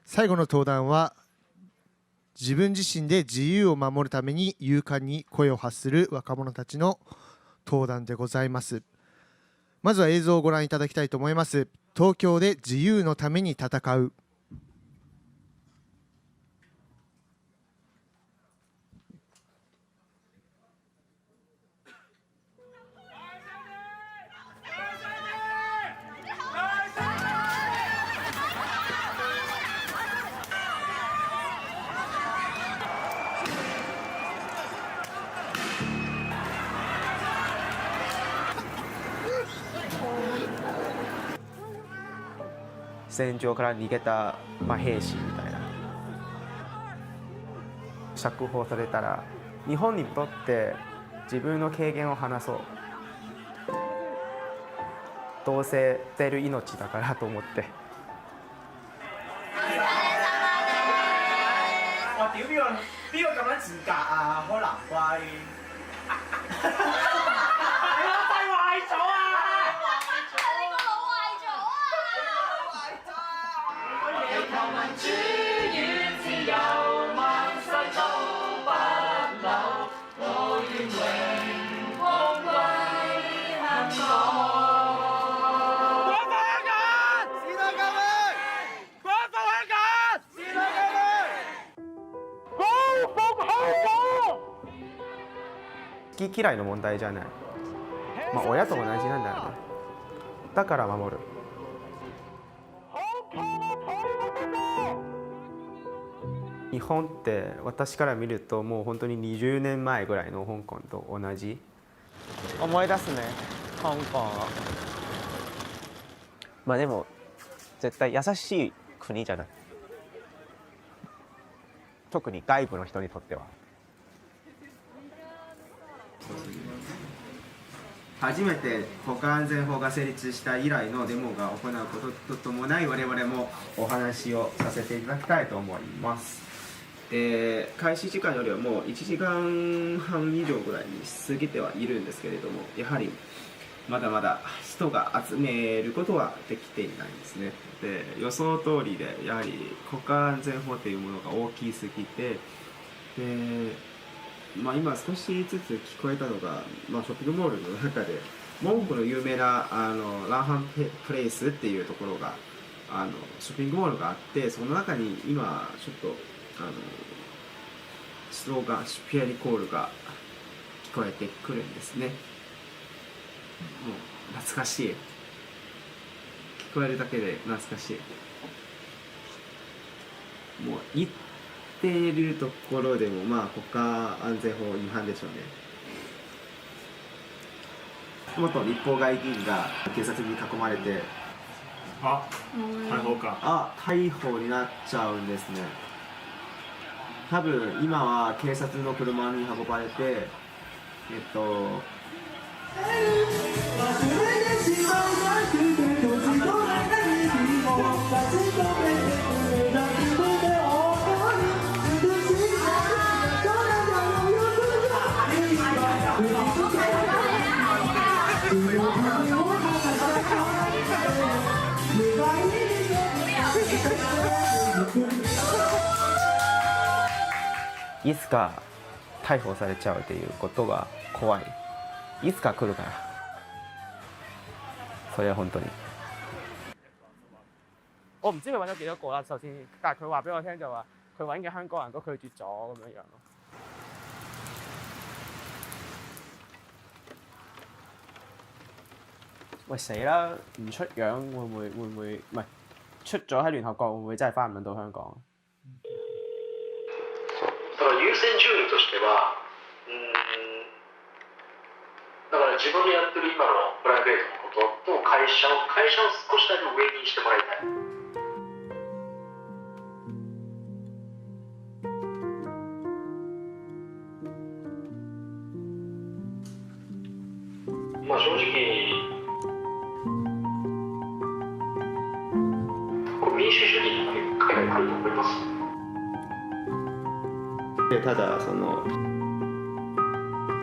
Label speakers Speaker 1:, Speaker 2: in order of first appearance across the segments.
Speaker 1: 最後の登壇は自分自身で自由を守るために勇敢に声を発する若者たちの登壇でございます。まずは映像をご覧いただきたいと思います。東京で自由のために戦う。
Speaker 2: 戦場から逃げた、兵士みたいな。釈放されたら日本にとって自分の経験を話そう。どうせ捨てる命だからと思って。
Speaker 3: 我屌邊個咁樣自格啊？開南龜，你個肺壞咗啊！
Speaker 4: 你個腦壞咗啊！
Speaker 3: 為求民主與自由，萬世都不朽。我願榮光歸香港。
Speaker 2: 好き嫌いの問題じゃない。親と同じなんだよね。だから守る。日本って私から見るともう本当に20年前ぐらいの香港と同じ。
Speaker 5: 思い出すね、香港。でも絶対優しい国じゃない。特に外部の人にとっては。
Speaker 2: 初めて国家安全法が成立した以来のデモが行うこととともない我々もお話をさせていただきたいと思います。開始時間よりはもう1時間半以上ぐらいに過ぎてはいるんですけれども、やはりまだまだ人が集めることはできていないんですね。で、予想通りでやはり国家安全法というものが大きすぎて、今少しずつ聞こえたのが、ショッピングモールの中でモンゴルの有名なランハンプレイスっていうところがショッピングモールがあって、その中に今ちょっとスローガンシュピアリコールが聞こえてくるんですね。もう懐かしい。聞こえるだけで懐かしい。もう言っているところでも国家安全法違反でしょうね。元立法会議員が警察に囲まれて、逮捕になっちゃうんですね。多分今は警察の車に運ばれて、いつか逮捕されちゃうっていうことが怖い。いつか来るから。それは本当に。
Speaker 5: 我唔知佢揾咗幾多個啦，首先，但係佢話俾我聽就話，佢揾嘅香港人都拒絕咗咁樣樣咯。喂死啦！唔出樣會唔會唔係出咗喺聯合國會唔會真係翻唔到香港？
Speaker 6: 優先順位としては、だから自分のやってる今のプライベートのことと会社を少しだけ上にしてもらいたい。正直民主主義に海外来ると思います。ただ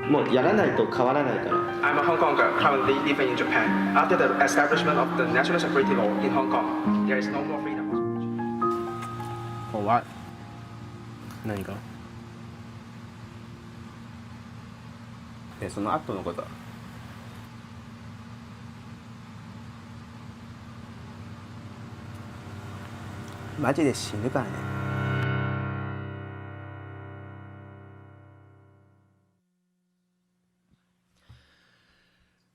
Speaker 6: もうやらないと変わらないから。
Speaker 2: I'm a Hong Konger currently living in Japan. After the establishment of the national security law in Hong Kong, there is no more freedom of speech.
Speaker 5: For what? 何が？
Speaker 2: でその後のことはマジで死ぬからね。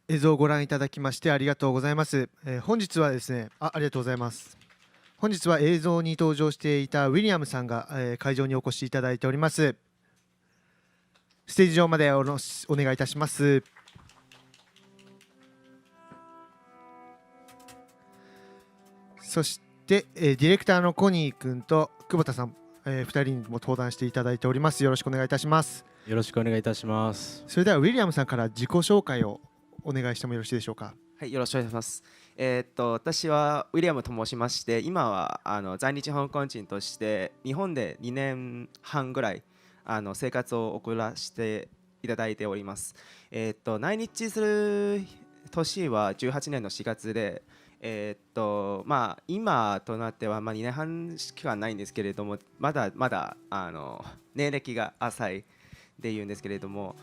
Speaker 1: 映像をご覧いただきましてありがとうございます。本日はですね、ありがとうございます。本日は映像に登場していたウィリアムさんが、会場にお越しいただいております。ステージ上までお願いいたします。そして、ディレクターのコニー君と久保田さん、2人にも登壇していただいております。よろしくお願いいたします。
Speaker 7: よろしくお願いいたします。
Speaker 1: それではウィリアムさんから自己紹介をお願いしてもよろしいでしょうか。
Speaker 8: はい、よろしくお願いします。私はウィリアムと申しまして、今は在日香港人として日本で2年半ぐらい生活を送らせていただいております。来日する年は18年の4月で、今となっては2年半しかないんですけれども、まだまだ年歴が浅いでいうんですけれども、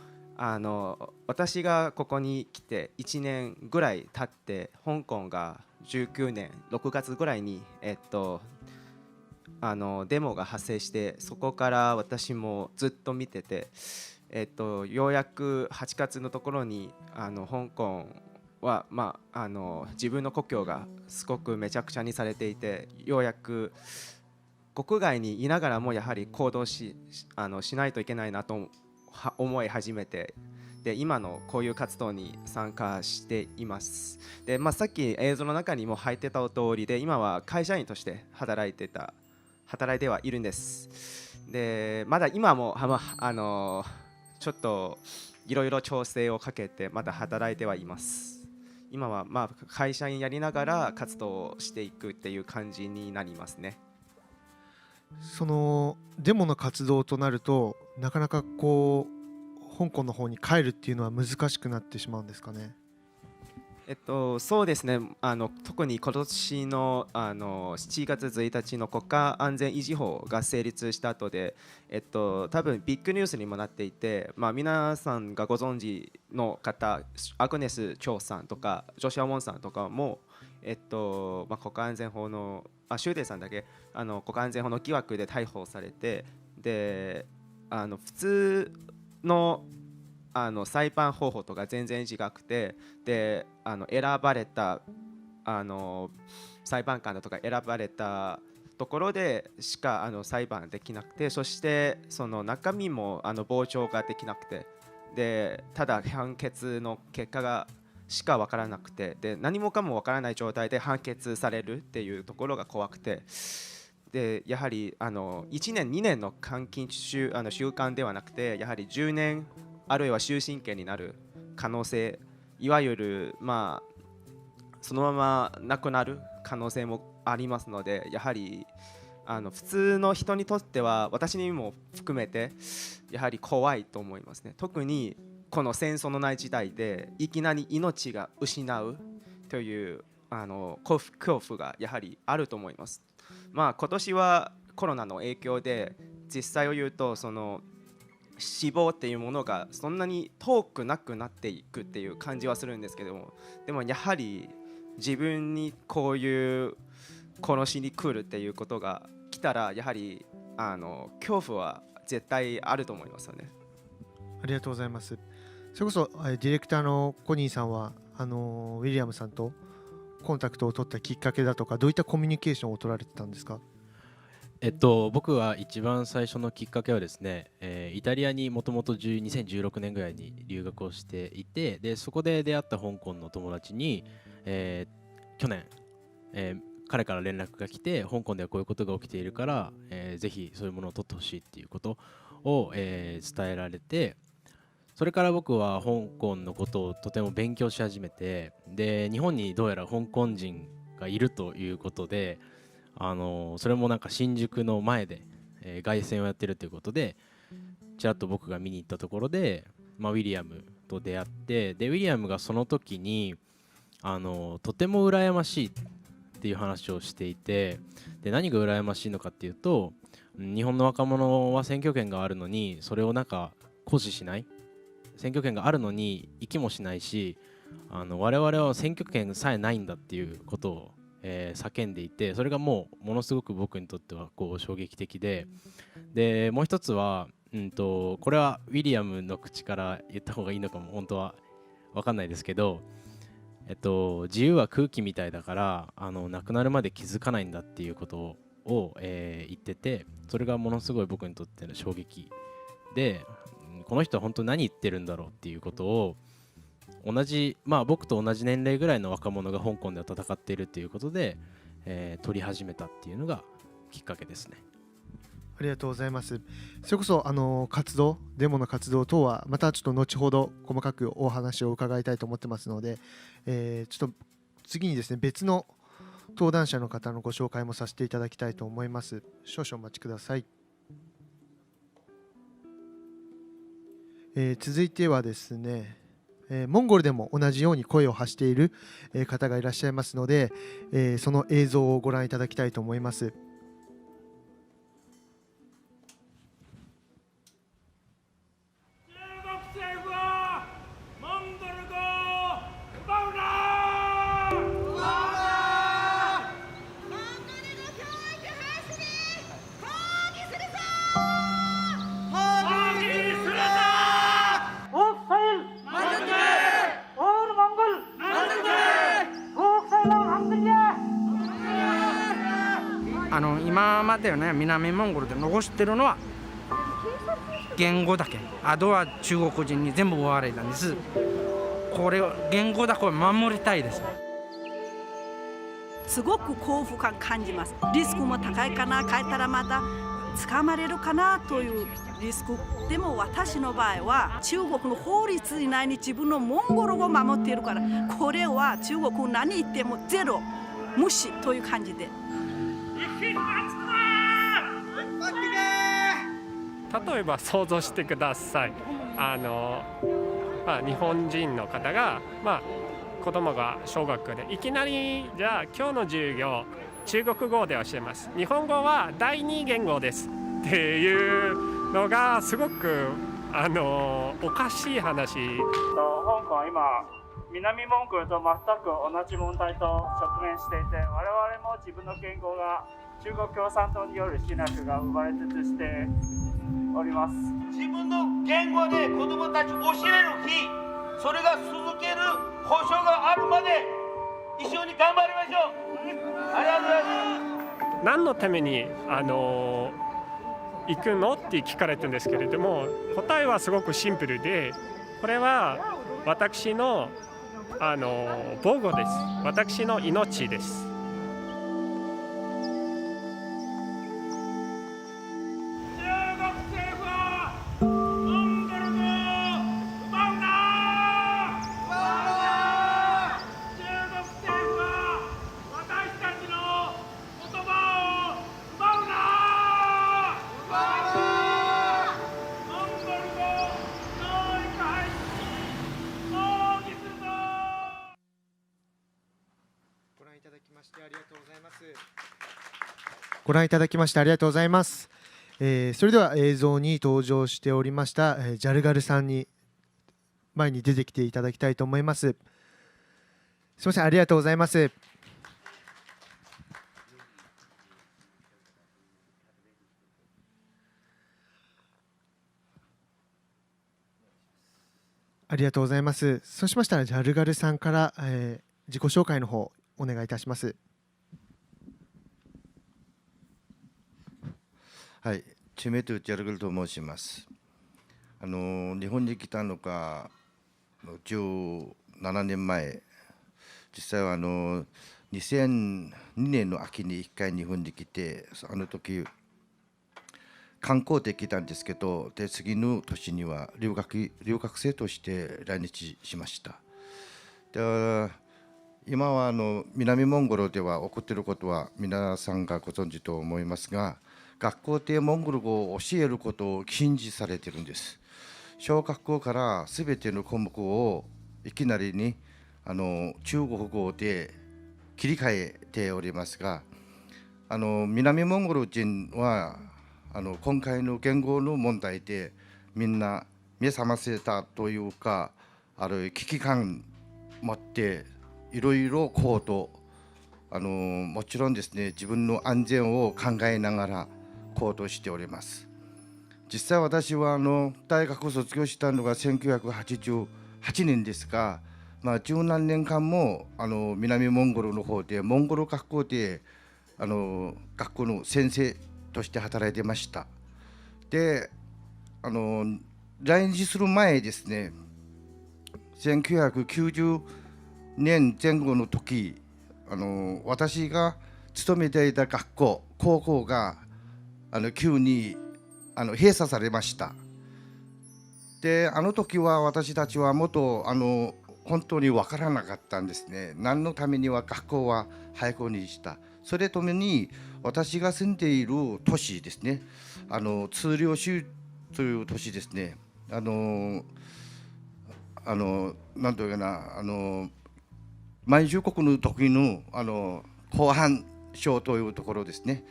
Speaker 8: 私がここに来て1年ぐらい経って、香港が19年6月ぐらいに、デモが発生して、そこから私もずっと見てて、ようやく8月のところに香港は、自分の故郷がすごくめちゃくちゃにされていて、ようやく国外にいながらもやはり行動しないといけないなと思い始めて、で今のこういう活動に参加しています。で、さっき映像の中にも入ってた通りで、今は会社員として働いてはいるんです。でまだ今もちょっといろいろ調整をかけてまだ働いてはいます。今は会社員やりながら活動をしていくっていう感じになりますね。
Speaker 1: そのデモの活動となると、なかなかこう香港の方に帰るっていうのは難しくなってしまうんですかね。
Speaker 8: そうですね、特に今年の7月1日の国家安全維持法が成立した後で、多分ビッグニュースにもなっていて、皆さんがご存知の方、アグネス・チョウさんとかジョシュア・ウォンさんとかも、国家安全法のシュウデイさんだけ国家安全法の疑惑で逮捕されて、で普通の裁判方法とか全然違くて、で選ばれた裁判官だとか選ばれたところでしか裁判できなくて、そしてその中身も傍聴ができなくて、でただ判決の結果がしか分からなくて、で何もかも分からない状態で判決されるっていうところが怖くて、でやはり1年2年の監禁収監ではなくて、やはり10年あるいは終身刑になる可能性、いわゆるそのまま亡くなる可能性もありますので、やはり普通の人にとっては、私にも含めてやはり怖いと思いますね。特にこの戦争のない時代でいきなり命が失うという恐怖がやはりあると思います。今年はコロナの影響で、実際を言うとその死亡っていうものがそんなに遠くなくなっていくっていう感じはするんですけども、でもやはり自分にこういう殺しに来るっていうことが来たら、やはり恐怖は絶対あると思いますよね。
Speaker 1: ありがとうございます。それこそディレクターのコニーさんはウィリアムさんとコンタクトを取ったきっかけだとか、どういったコミュニケーションを取られてたんですか？
Speaker 7: 僕は一番最初のきっかけはですね、イタリアにもともと2016年ぐらいに留学をしていて、でそこで出会った香港の友達に、去年、彼から連絡が来て、香港ではこういうことが起きているから、ぜひそういうものを取ってほしいっていうことを、伝えられて、それから僕は香港のことをとても勉強し始めて、で日本にどうやら香港人がいるということで、それもなんか新宿の前で、凱旋をやってるということで、ちらっと僕が見に行ったところで、ウィリアムと出会って、でウィリアムがその時にとても羨ましいってっていう話をしていて、で何が羨ましいのかっていうと、日本の若者は選挙権があるのにそれをなんか行使しない、選挙権があるのに行きもしないし、我々は選挙権さえないんだっていうことを、叫んでいて、それがものすごく僕にとってはこう衝撃的で、もう一つは、これはウィリアムの口から言った方がいいのかも本当は分かんないですけど、自由は空気みたいだからなくなるまで気づかないんだっていうことを、言ってて、それがものすごい僕にとっての衝撃で、この人は本当に何言ってるんだろうっていうことを僕と同じ年齢ぐらいの若者が香港では戦っているっていうことで、取り始めたっていうのがきっかけですね。
Speaker 1: ありがとうございます。それこそデモの活動等はまたちょっと後ほど細かくお話を伺いたいと思ってますので、ちょっと次にですね、別の登壇者の方のご紹介もさせていただきたいと思います。少々お待ちください。続いてはですね、モンゴルでも同じように声を発している、方がいらっしゃいますので、その映像をご覧いただきたいと思います。
Speaker 9: 今までね、南モンゴルで残してるのは言語だけ、あとは中国人に全部追われたんです。これを言語だけを守りたいです。
Speaker 10: すごく幸福感感じます。リスクも高いかな、帰ったらまた捕まれるかなというリスク。でも私の場合は中国の法律以内に自分のモンゴル語を守っているから、これは中国何言ってもゼロ、無視という感じで。
Speaker 11: 例えば想像してください。日本人の方が、子供が小学校でいきなりじゃあ今日の授業中国語で教えます、日本語は第二言語ですっていうのがすごくおかしい話。香
Speaker 12: 港は今南モンゴルと全く同じ問題と直面していて、我々も自分の言語が中国共産党による侵略が生まれつつしております。
Speaker 13: 自分の言語で子どもたち教える日、それが続ける保証があるまで一緒に頑張りましょう。ありがとうございます。
Speaker 11: 何のために行くのって聞かれてるんですけれども、答えはすごくシンプルで、これは私の母語です。私の命です。
Speaker 1: ご覧いただきましてありがとうございます。それでは映像に登場しておりました、ジャルガルさんに前に出てきていただきたいと思います。すみません、ありがとうございます。ありがとうございます。そうしましたらジャルガルさんから、自己紹介の方お願いいたします。
Speaker 14: はい、チメトゥ・ジャルグルと申します。日本に来たのが17年前、実際は2002年の秋に1回日本に来て、あの時観光で来たんですけど、で次の年には留学生として来日しました。で今は南モンゴルでは起こっていることは皆さんがご存知と思いますが、学校でモンゴル語を教えることを禁止されているんです。小学校からすべての項目をいきなりに中国語で切り替えておりますが、南モンゴル人は今回の言語の問題でみんな目覚ませたというか、危機感持っていろいろ行動、もちろんですね、自分の安全を考えながら行動しております。実際私は大学を卒業したのが1988年ですが、十何年間も南モンゴルの方でモンゴル学校で学校の先生として働いてました。で来日する前ですね、1990年前後の時、私が勤めていた学校、高校が急に閉鎖されました。で時は私たちはもっと本当に分からなかったんですね。何のためには学校は廃校にした。それともに私が住んでいる都市ですね、通遼州という都市ですね、なんというかな、満州国の時の後半省というところですね。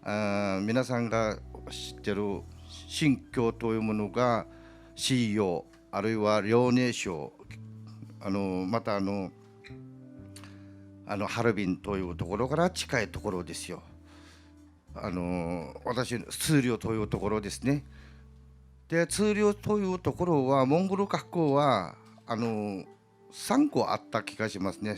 Speaker 14: 皆さんが知ってる新疆というものが西洋、あるいは遼寧省、またハルビンというところから近いところですよ。私通遼というところですね。で通遼というところはモンゴル学校は3個あった気がしますね。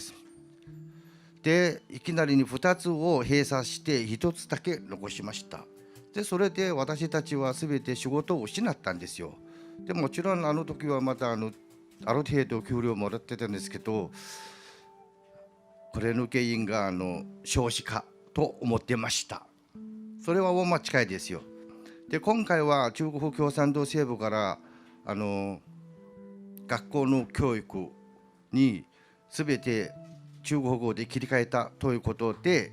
Speaker 14: でいきなりに2つを閉鎖して1つだけ残しました。でそれで私たちは全て仕事を失ったんですよ。でもちろん時はまたある程度給料もらってたんですけど、これの原因が少子化と思ってました。それは大間違いですよ。で今回は中国共産党政府から学校の教育に全て中国語で切り替えたということで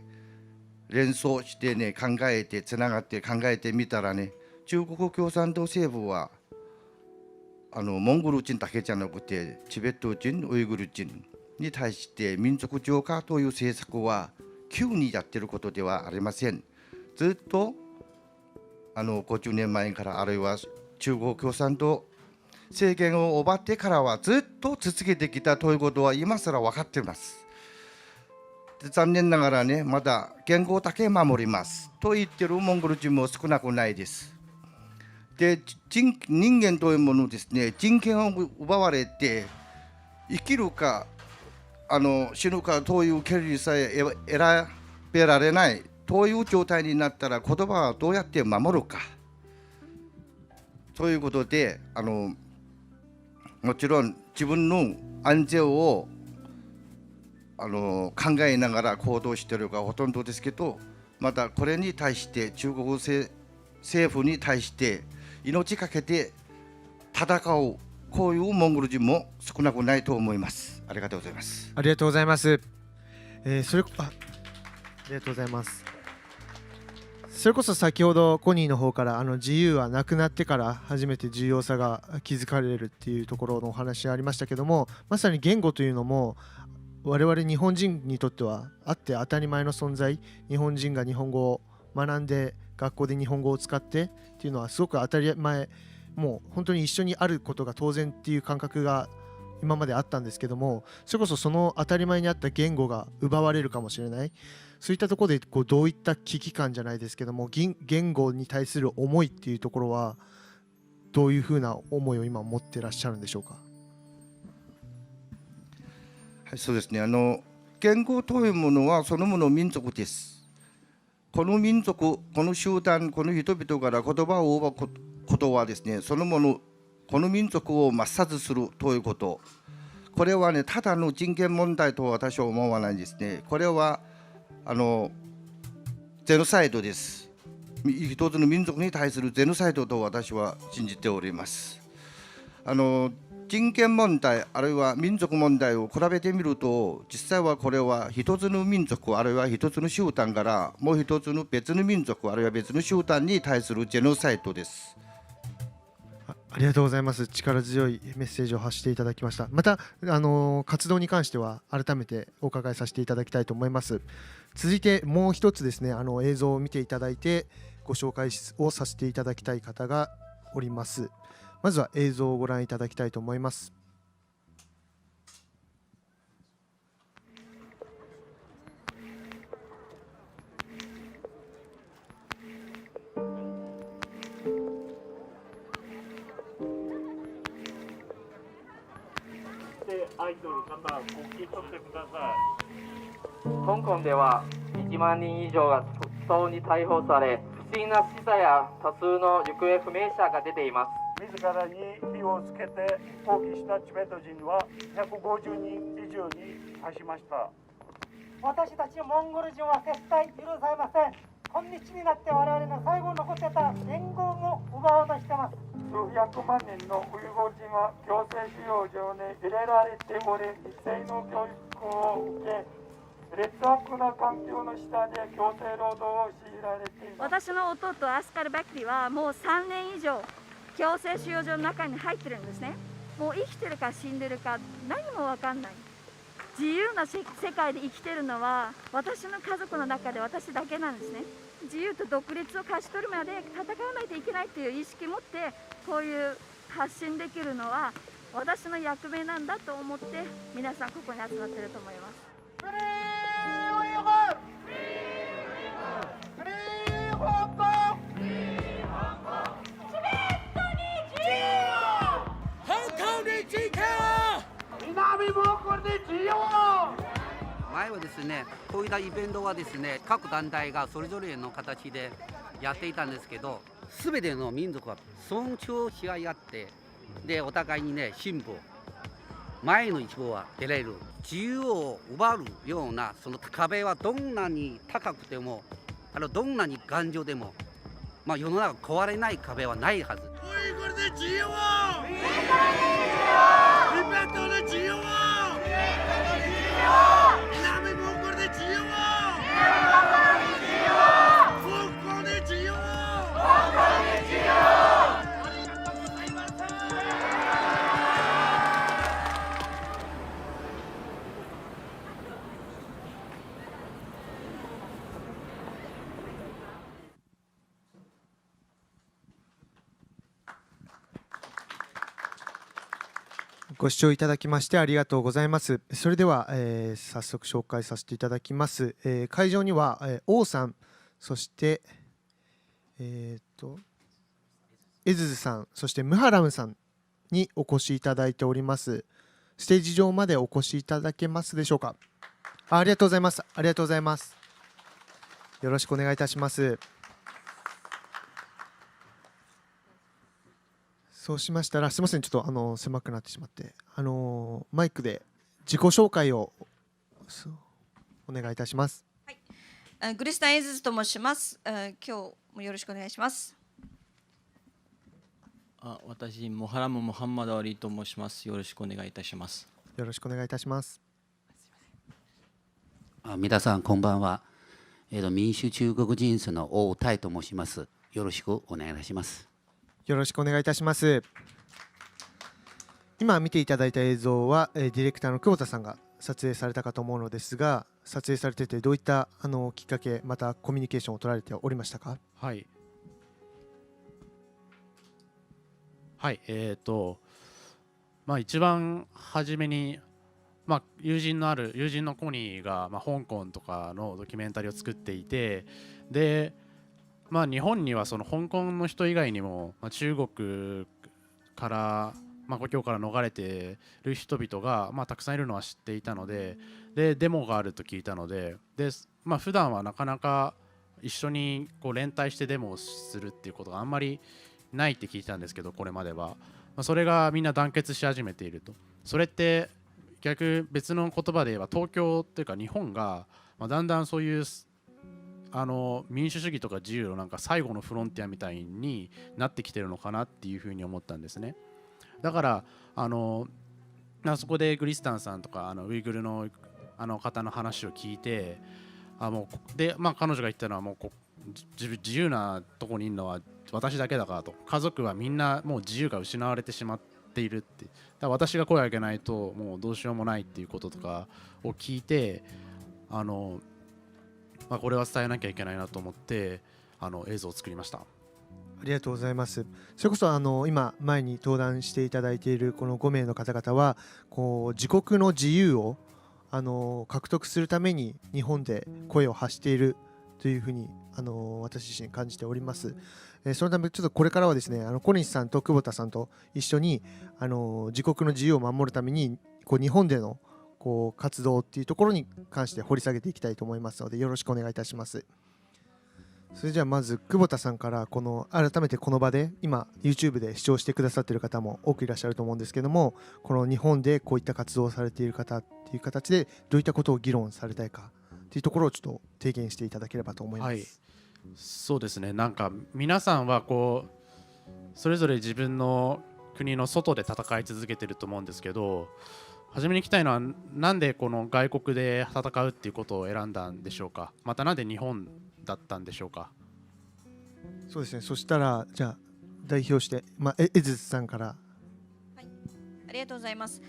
Speaker 14: 連想してね、考えてつながって考えてみたらね、中国共産党政府はモンゴル人だけじゃなくてチベット人、ウイグル人に対して民族浄化という政策は急にやっていることではありません。ずっと50年前から、あるいは中国共産党政権を奪ってからはずっと続けてきたということは今更分かっています。で残念ながらね、まだ言語だけ守りますと言っているモンゴル人も少なくないです。で人間というものですね、人権を奪われて生きるか死ぬかという権利さえ選べられないという状態になったら、言葉はどうやって守るかということで、もちろん自分の安全を考えながら行動しているのがほとんどですけど、またこれに対して中国政府に対して命かけて戦う、こういうモンゴル人も少なくないと思います。ありがとうございます。
Speaker 1: ありがとうございます。ありがとうございます。それこそ先ほどコニーの方から自由はなくなってから初めて重要さが気づかれるっていうところのお話ありましたけども、まさに言語というのも我々日本人にとってはあって当たり前の存在。日本人が日本語を学んで学校で日本語を使ってっていうのはすごく当たり前、もう本当に一緒にあることが当然っていう感覚が今まであったんですけども、それこそその当たり前にあった言語が奪われるかもしれない。そういったところでどういった危機感じゃないですけども、言語に対する思いっていうところはどういうふうな思いを今持ってらっしゃるんでしょうか。
Speaker 14: はい、そうですね。言語というものはそのもの民族です。この民族、この集団、この人々から言葉を奪うことはですね、そのもの、この民族を抹殺するということ。これはね、ただの人権問題と私は思わないんですね。これはゼノサイドです。一つの民族に対するゼノサイドと私は信じております。人権問題あるいは民族問題を比べてみると、実際はこれは一つの民族あるいは一つの集団からもう一つの別の民族あるいは別の集団に対するジェノサイドです。
Speaker 1: あありがとうございます。力強いメッセージを発していただきました。また、活動に関しては改めてお伺いさせていただきたいと思います。続いてもう一つですね、映像を見ていただいてご紹介をさせていただきたい方がおります。まずは映像をご覧いただきたいと思います。
Speaker 12: アイドル方、国旗取ってください。
Speaker 15: 香港では1万人以上が不当に逮捕され、不審な死者や多数の行方不明者が出ています。
Speaker 12: 自らに火をつけて抗議したチベット人は150人以上に達しました。
Speaker 16: 私たちモンゴル人は絶対許されません。今日になって我々の最後残ってた連合も奪おうとしています。
Speaker 12: 数百万人のウイグル人は強制収容所に入れられており、一斉の教育を受け、劣悪な環境の下で強制労働を強いられています。
Speaker 10: 私の弟アスカル・バクティはもう3年以上強制収容所の中に入ってるんですね。もう生きてるか死んでるか何も分かんない。自由な世界で生きてるのは私の家族の中で私だけなんですね。自由と独立を勝ち取るまで戦わないといけないという意識を持ってこういう発信できるのは私の役目なんだと思って皆さんここに集まっていると思います。
Speaker 17: 前はですね、こういったイベントはですね、各団体がそれぞれの形でやっていたんですけど、すべての民族は尊重し合い合って、でお互いにね進歩、前の一歩は出れる、自由を奪うようなその壁はどんなに高くても、どんなに頑丈でも、世の中壊れない壁はないはず。
Speaker 13: ウイグルで自由を！チベットで自由を！南モンゴルで自由を！香港で自由を！
Speaker 1: ご視聴いただきましてありがとうございます。それでは、早速紹介させていただきます。会場には、王さん、そしてエズズさん、そしてムハラムさんにお越しいただいております。ステージ上までお越しいただけますでしょうか。ありがとうございます。ありがとうございます。よろしくお願いいたします。そうしましたら、すみません、ちょっと狭くなってしまって、マイクで自己紹介をお願いいたします。
Speaker 18: はい、グリスタン・エズズと申します。今日もよろしくお願いします。
Speaker 19: 私、モハラム・モハンマド・アリと申します。よろしくお願いいたします。
Speaker 1: よろしくお願いいたします。
Speaker 17: 皆さん、こんばんは。民主中国人種の王泰と申します。よろしくお願いいたします。
Speaker 1: よろしくお願いいたします。今見ていただいた映像は、ディレクターの久保田さんが撮影されたかと思うのですが、撮影されててどういったきっかけ、またコミュニケーションを取られておりましたか？
Speaker 20: はい。一番初めに、友人のコニーが、香港とかのドキュメンタリーを作っていて、で日本にはその香港の人以外にも、中国から、故郷から逃れている人々が、たくさんいるのは知っていたので、デモがあると聞いたので、普段はなかなか一緒に連帯してデモをするっていうことがあんまりないって聞いたんですけど、これまでは、それがみんな団結し始めていると。それって別の言葉で言えば東京っていうか日本が、だんだんそういう民主主義とか自由の最後のフロンティアみたいになってきてるのかなっていうふうに思ったんですね。だからそこでグリスタンさんとかウイグルの方の話を聞いて、彼女が言ったのは自由なとこにいるのは私だけだからと、家族はみんなもう自由が失われてしまっているって、だから私が声を上げないともうどうしようもないっていうこととかを聞いて、これは伝えなきゃいけないなと思って映像を作りました。
Speaker 1: ありがとうございます。それこそ今前に登壇していただいているこの5名の方々はこう自国の自由を獲得するために日本で声を発しているというふうに私自身感じております。そのためちょっとこれからはですね小西さんと久保田さんと一緒に自国の自由を守るためにこう日本でのこう活動っていうところに関して掘り下げていきたいと思いますのでよろしくお願いいたします。それじゃあまず久保田さんから改めてこの場で今 YouTube で視聴してくださっている方も多くいらっしゃると思うんですけども、この日本でこういった活動をされている方っていう形でどういったことを議論されたいかっていうところをちょっと提言していただければと思います。
Speaker 20: はい、そうですね。なんか皆さんはこうそれぞれ自分の国の外で戦い続けてると思うんですけど、初めに聞きたいのはなんでこの外国で戦うっていうことを選んだんでしょうか。またなんで日本だったんでしょうか。
Speaker 1: そうですね。そしたらじゃあ代表して、江津さんから。
Speaker 18: ありがとうございます。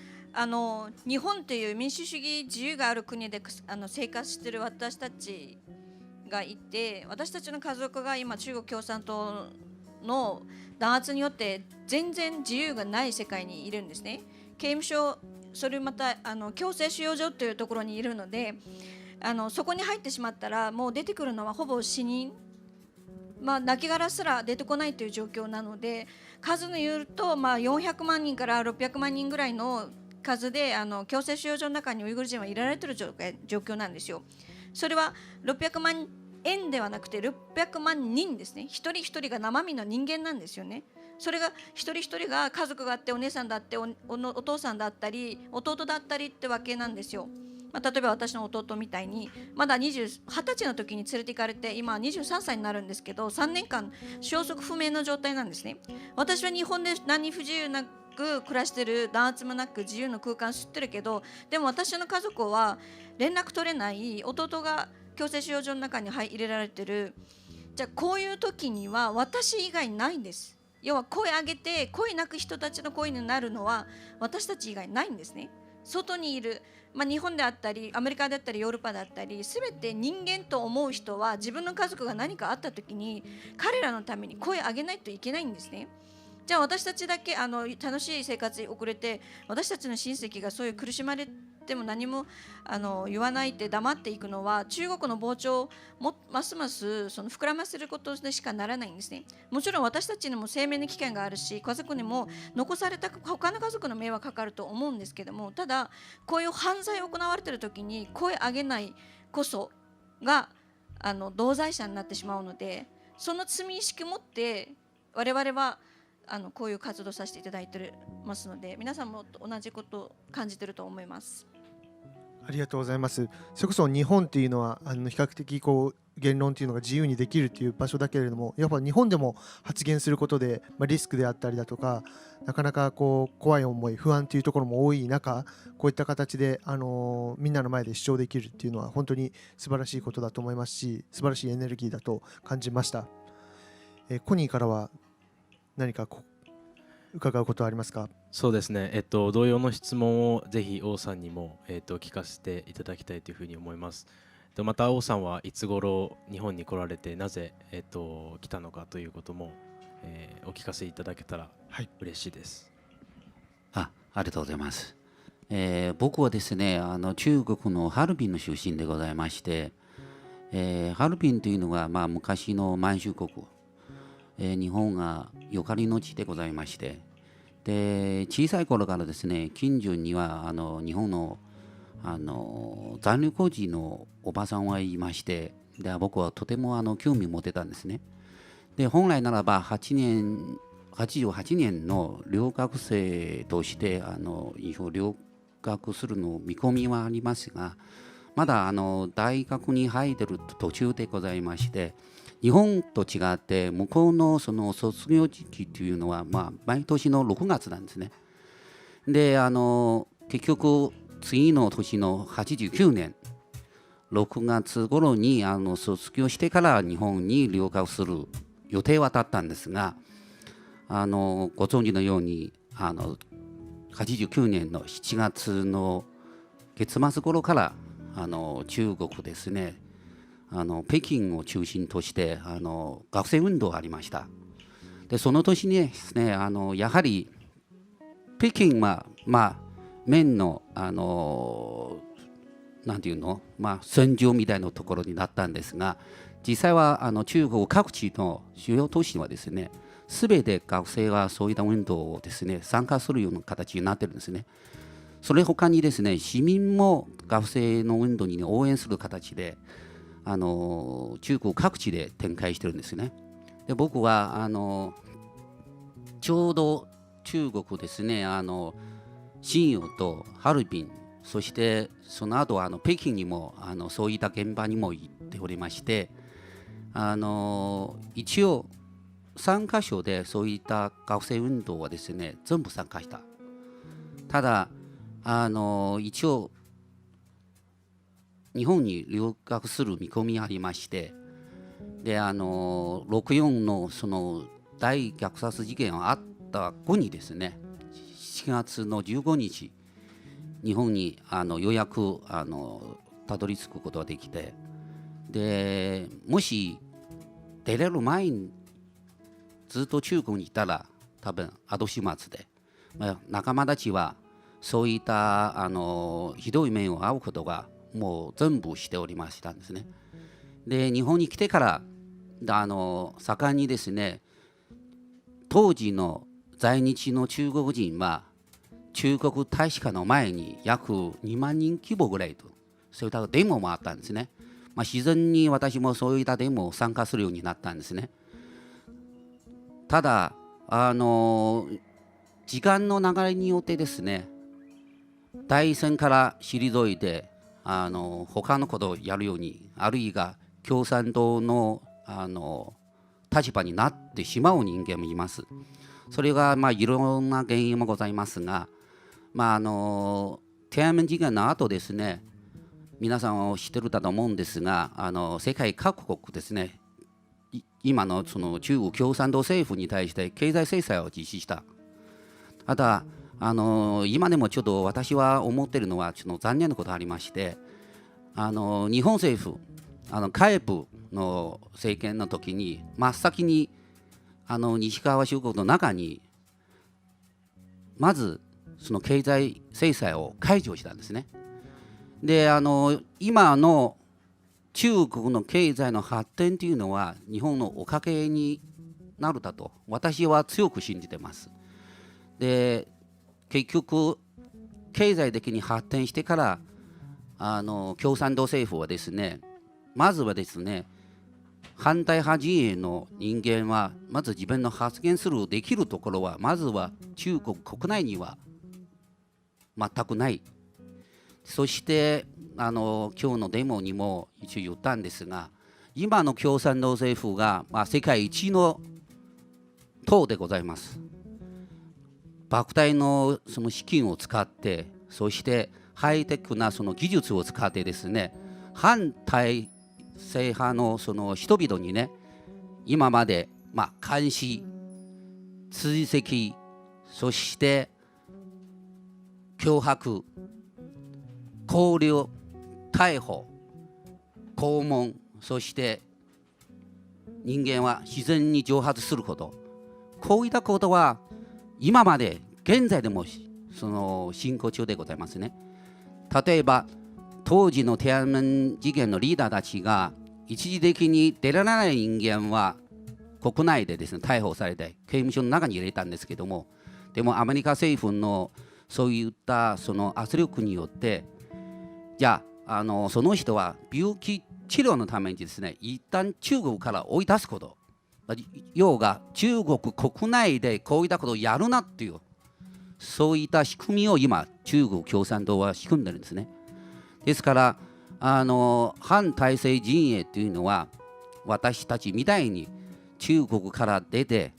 Speaker 18: 日本という民主主義自由がある国で生活している私たちがいて、私たちの家族が今中国共産党の弾圧によって全然自由がない世界にいるんですね。刑務所、それまた強制収容所というところにいるので、そこに入ってしまったらもう出てくるのはほぼ死人、亡骸すら出てこないという状況なので、数によると400万人から600万人ぐらいの数で強制収容所の中にウイグル人はいられている状況なんですよ。それは600万円ではなくて600万人ですね。一人一人が生身の人間なんですよね。それが一人一人が家族があって、お姉さんだって、お父さんだったり弟だったりってわけなんですよ。例えば私の弟みたいにまだ20歳の時に連れて行かれて、今23歳になるんですけど、3年間消息不明の状態なんですね。私は日本で何不自由なく暮らしてる、弾圧もなく自由の空間知ってるけど、でも私の家族は連絡取れない、弟が強制収容所の中に入れられてる。じゃあこういう時には私以外ないんです。要は声上げて声なく人たちの声になるのは私たち以外ないんですね。外にいる、日本であったりアメリカであったりヨーロッパであったり、全て人間と思う人は自分の家族が何かあった時に彼らのために声上げないといけないんですね。じゃあ私たちだけ楽しい生活に送れて、私たちの親戚がそういう苦しまれても何も言わないで黙っていくのは、中国の膨張をますます膨らませることでしかならないんですね。もちろん私たちにも生命の危険があるし、家族にも残された他の家族の迷惑かかると思うんですけども、ただこういう犯罪を行われている時に声上げないこそが同罪者になってしまうので、その罪意識を持って我々はこういう活動させていただいてますので、皆さんも同じことを感じていると思います。
Speaker 1: ありがとうございます。それこそ日本っていうのは比較的言論っていうのが自由にできるっていう場所だけれども、やっぱ日本でも発言することで、リスクであったりだとか、なかなか怖い思い、不安っていうところも多い中、こういった形で、みんなの前で主張できるっていうのは本当に素晴らしいことだと思いますし、素晴らしいエネルギーだと感じました。コニーからは何か伺うことはありますか？
Speaker 7: そうですね、同様の質問をぜひ王さんにも、聞かせていただきたいというふうに思います。また王さんはいつ頃日本に来られて、なぜ、来たのかということも、お聞かせいただけたら嬉しいです。
Speaker 21: ありがとうございます。僕はですね、中国のハルビンの出身でございまして、ハルビンというのが、昔の満州国、日本がゆかりの地でございまして、で小さい頃からですね、近所には日本の残留孤児のおばさんはいまして、で僕はとても興味を持てたんですね。で本来ならば88年の留学生として留学するの見込みはありますが、まだ大学に入っている途中でございまして、日本と違って向こうのその卒業時期というのは毎年の6月なんですね。で結局次の年の89年6月頃に卒業してから日本に留学する予定は立ったんですが、ご存知のように89年の7月の月末頃から中国ですね、北京を中心として学生運動がありました。でその年にですね、やはり北京は面のなんていうの、戦場みたいなところになったんですが、実際は中国各地の主要都市はですね、すべて学生がそういった運動をですね参加するような形になってるんですね。それ他にですね、市民も学生の運動に応援する形で中国各地で展開してるんですね。で僕はちょうど中国ですね、瀋陽とハルビン、そしてその後北京にもそういった現場にも行っておりまして、一応3カ所でそういった学生運動はですね全部参加した。ただ一応日本に留学する見込みがありまして、で64のその大虐殺事件があった後にですね、7月の15日日本にようやくたどり着くことができて、でもし出れる前にずっと中国にいたら多分後始末で、仲間たちはそういったひどい面を遭うことがもう全部しておりましたんですね。で日本に来てから盛んにですね、当時の在日の中国人は中国大使館の前に約2万人規模ぐらいと、そういったデモもあったんですね。自然に私もそういったデモを参加するようになったんですね。ただ時間の流れによってですね、大戦から退いて他のことをやるように、あるいは共産党の立場になってしまう人間もいます。それがいろんな原因もございますが、天安門事件の後ですね、皆さんは知ってるだと思うんですが、世界各国ですね、今のその中国共産党政府に対して経済制裁を実施した。ただ今でもちょっと私は思っているのはちょっと残念なことがありまして、日本政府海部の政権の時に真っ先に西側諸国の中にまずその経済制裁を解除したんですね。で今の中国の経済の発展というのは日本のおかげになるだと私は強く信じています。で結局経済的に発展してから共産党政府はですね、まずはですね、反対派陣営の人間はまず自分の発言するできるところはまずは中国国内には全くない。そして今日のデモにも一応言ったんですが、今の共産党政府が、世界一の党でございます。莫大のその資金を使って、そしてハイテクなその技術を使ってですね、反体制派のその人々にね、今まで監視、追跡、そして脅迫、拘留、逮捕、拷問、そして人間は自然に蒸発すること、こういったことは今まで現在でもその進行中でございますね。例えば当時の天安門事件のリーダーたちが一時的に出られない人間は国内でですね逮捕されて刑務所の中に入れたんですけども、でもアメリカ政府のそういったその圧力によって、じゃあその人は病気治療のためにですね一旦中国から追い出すこと、要は中国国内でこういったことをやるなっていう、そういった仕組みを今中国共産党は仕組んでるんですね。ですから反体制陣営というのは私たちみたいに中国から出て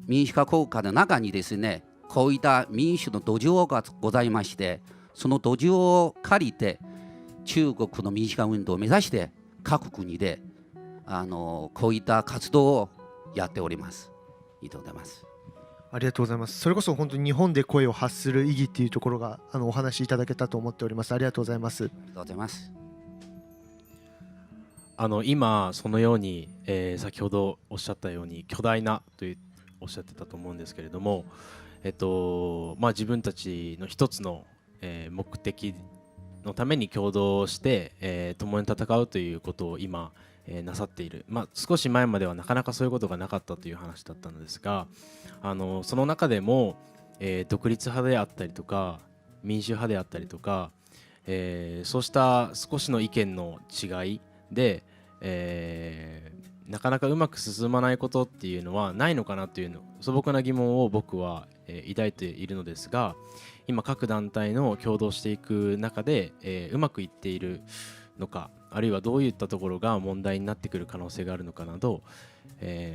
Speaker 21: 民主化国家の中にですねこういった民主の土壌がございまして、その土壌を借りて中国の民主化運動を目指して各国でこういった活動をやっております。以上でます。
Speaker 1: ありがとうございます。それこそ本当に日本で声を発する意義っていうところがお話しいただけたと思っております。ありがとうございます。
Speaker 21: ありがとうございます。
Speaker 7: 今そのように、先ほどおっしゃったように巨大なとおっしゃってたと思うんですけれども、自分たちの一つの、目的のために共同して、共に戦うということを今、なさっている、少し前まではなかなかそういうことがなかったという話だったのですが、その中でも、独立派であったりとか民主派であったりとか、そうした少しの意見の違いで、なかなかうまく進まないことっていうのはないのかなという素朴な疑問を僕は、抱いているのですが、今各団体の共同していく中で、うまくいっているのか、あるいはどういったところが問題になってくる可能性があるのかなど、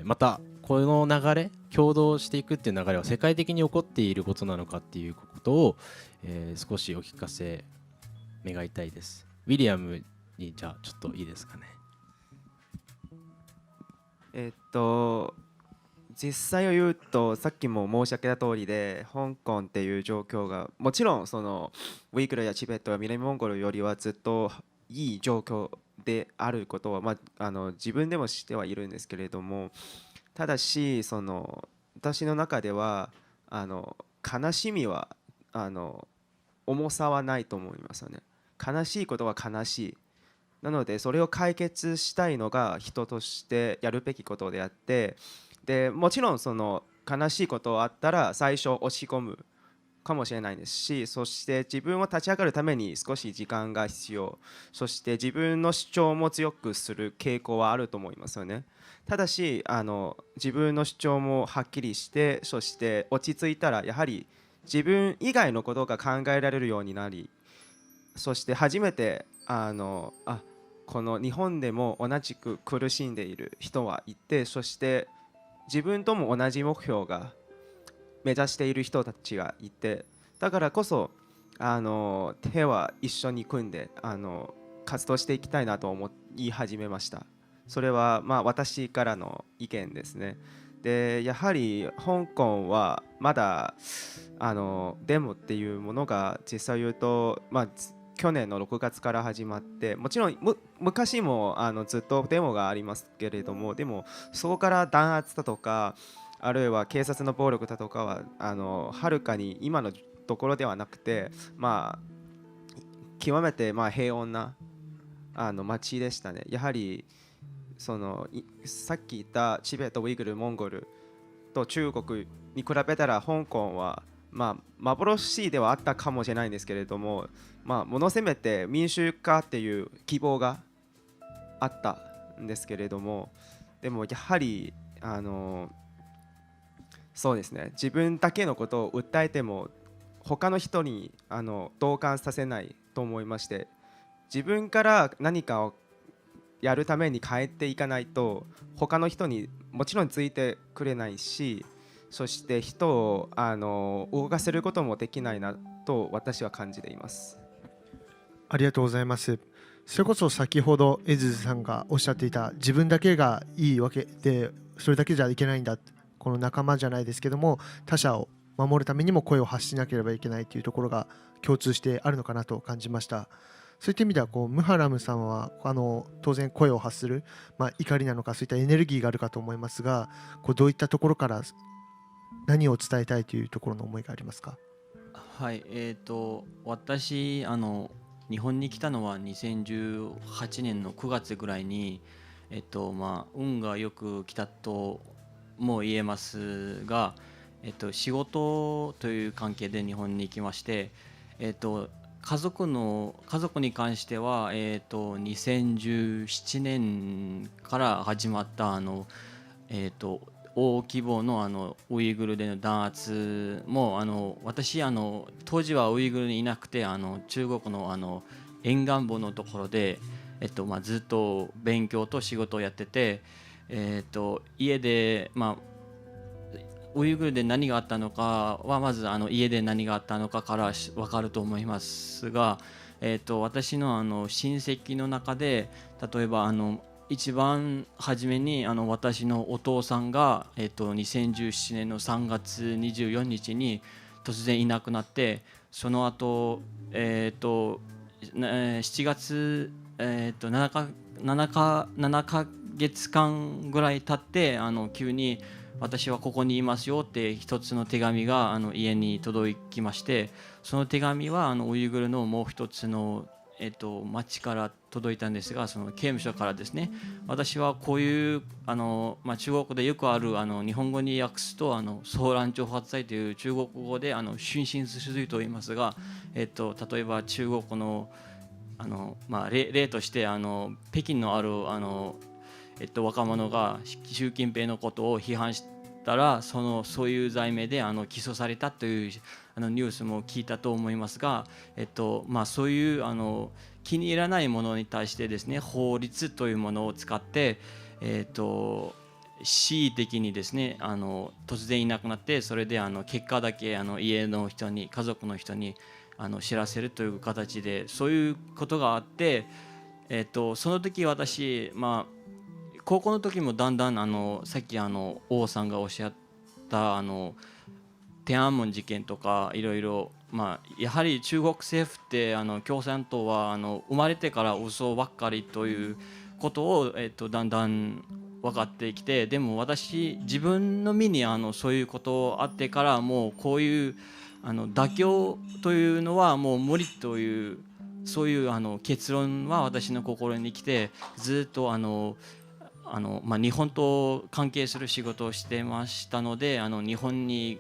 Speaker 7: またこの流れ共同していくっていう流れは世界的に起こっていることなのかっていうことを、少しお聞かせ願いたいです。ウィリアムにじゃあちょっといいですかね。
Speaker 8: 実際を言うとさっきも申し上げた通りで、香港っていう状況がもちろんそのウイグルやチベットや南モンゴルよりはずっといい状況であることは、自分でも知ってはいるんですけれども、ただしその私の中では悲しみは重さはないと思いますよね。悲しいことは悲しい。なのでそれを解決したいのが人としてやるべきことであって、でもちろんその悲しいことがあったら最初押し込むかもしれないですし、そして自分を立ち上がるために少し時間が必要、そして自分の主張も強くする傾向はあると思いますよね。ただし自分の主張もはっきりして、そして落ち着いたらやはり自分以外のことが考えられるようになり、そして初めてこの日本でも同じく苦しんでいる人はいて、そして自分とも同じ目標が目指している人たちがいて、だからこそ手は一緒に組んで活動していきたいなと思い始めました。それは私からの意見ですね。でやはり香港はまだデモっていうものが実際言うと、去年の6月から始まって、もちろん昔もずっとデモがありますけれども、でもそこから弾圧だとかあるいは警察の暴力だとかははるかに今のところではなくて、極めて平穏な街でしたね。やはりそのさっき言ったチベット、ウイグル、モンゴルと中国に比べたら香港は幻ではあったかもしれないんですけれども、ものせめて民主化っていう希望があったんですけれども、でもやはりそうですね、自分だけのことを訴えても他の人に同感させないと思いまして、自分から何かをやるために変えていかないと他の人にもちろんついてくれないし、そして人を動かせることもできないなと私は感じています。
Speaker 1: ありがとうございます。それこそ先ほどエズさんがおっしゃっていた自分だけがいいわけでそれだけじゃいけないんだ、この仲間じゃないですけども他者を守るためにも声を発しなければいけないというところが共通してあるのかなと感じました。そういった意味ではムハラムさんは当然声を発する、怒りなのかそういったエネルギーがあるかと思いますが、どういったところから何を伝えたいというところの思いがありますか？
Speaker 19: はい、私日本に来たのは2018年の9月ぐらいに、運がよく来たとも言えますが、仕事という関係で日本に行きまして、家族に関しては、2017年から始まった大規模のウイグルでの弾圧も私当時はウイグルにいなくて中国の沿岸部のところで、ずっと勉強と仕事をやってて、家で、ウイグルで何があったのかはまず家で何があったのかから分かると思いますが、私の親戚の中で例えば一番初めに私のお父さんが、2017年の3月24日に突然いなくなって、その後、7月、7ヶ月間ぐらい経って急に私はここにいますよって一つの手紙が家に届きまして、その手紙はウイグルのもう一つの町から届いたんですが、その刑務所からですね。私はこういう中国でよくある日本語に訳すとソーラン挑発罪という中国語で心身すると言いますが、例えば中国の例として北京のある若者が習近平のことを批判したらそういう罪名で起訴されたというニュースも聞いたと思いますが、そういう気に入らないものに対してですね、法律というものを使って、恣意的にですね突然いなくなって、それで結果だけ家の人に家族の人に知らせるという形でそういうことがあって、その時私、高校の時もだんだんさっき王さんがおっしゃった天安門事件とかいろいろ、やはり中国政府って共産党は生まれてから嘘ばっかりということを、だんだん分かってきて、でも私自分の身にそういうことあってからもうこういう妥協というのはもう無理というそういう結論は私の心に来て、ずっと日本と関係する仕事をしてましたので日本に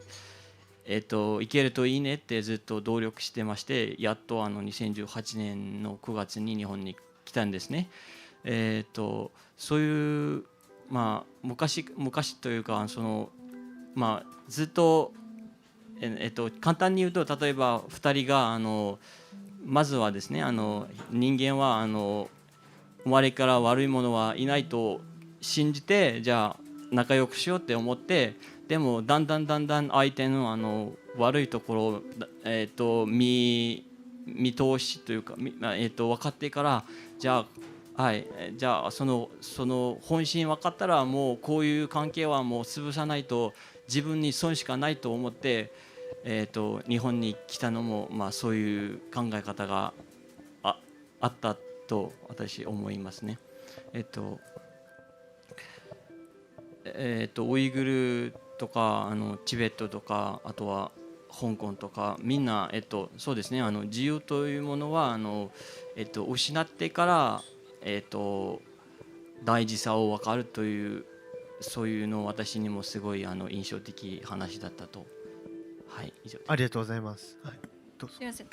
Speaker 19: 行けるといいねってずっと努力してまして、やっと2018年の9月に日本に来たんですね。そういう昔というかずっと簡単に言うと、例えば2人がまずはですね人間は生まれから悪いものはいないと信じて、じゃあ仲良くしようって思って、でもだんだん相手の悪いところを見通しというか分かってからじゃあその本心分かったらもうこういう関係はもう潰さないと自分に損しかないと思って、日本に来たのも、そういう考え方があったと私思いますね。ウイグルとかチベットとかあとは香港とかみんな、そうですね自由というものは失ってから、大事さを分かるというそういうの私にもすごい印象的話だったと。以上です。
Speaker 1: ありがとうございます。
Speaker 18: すみません。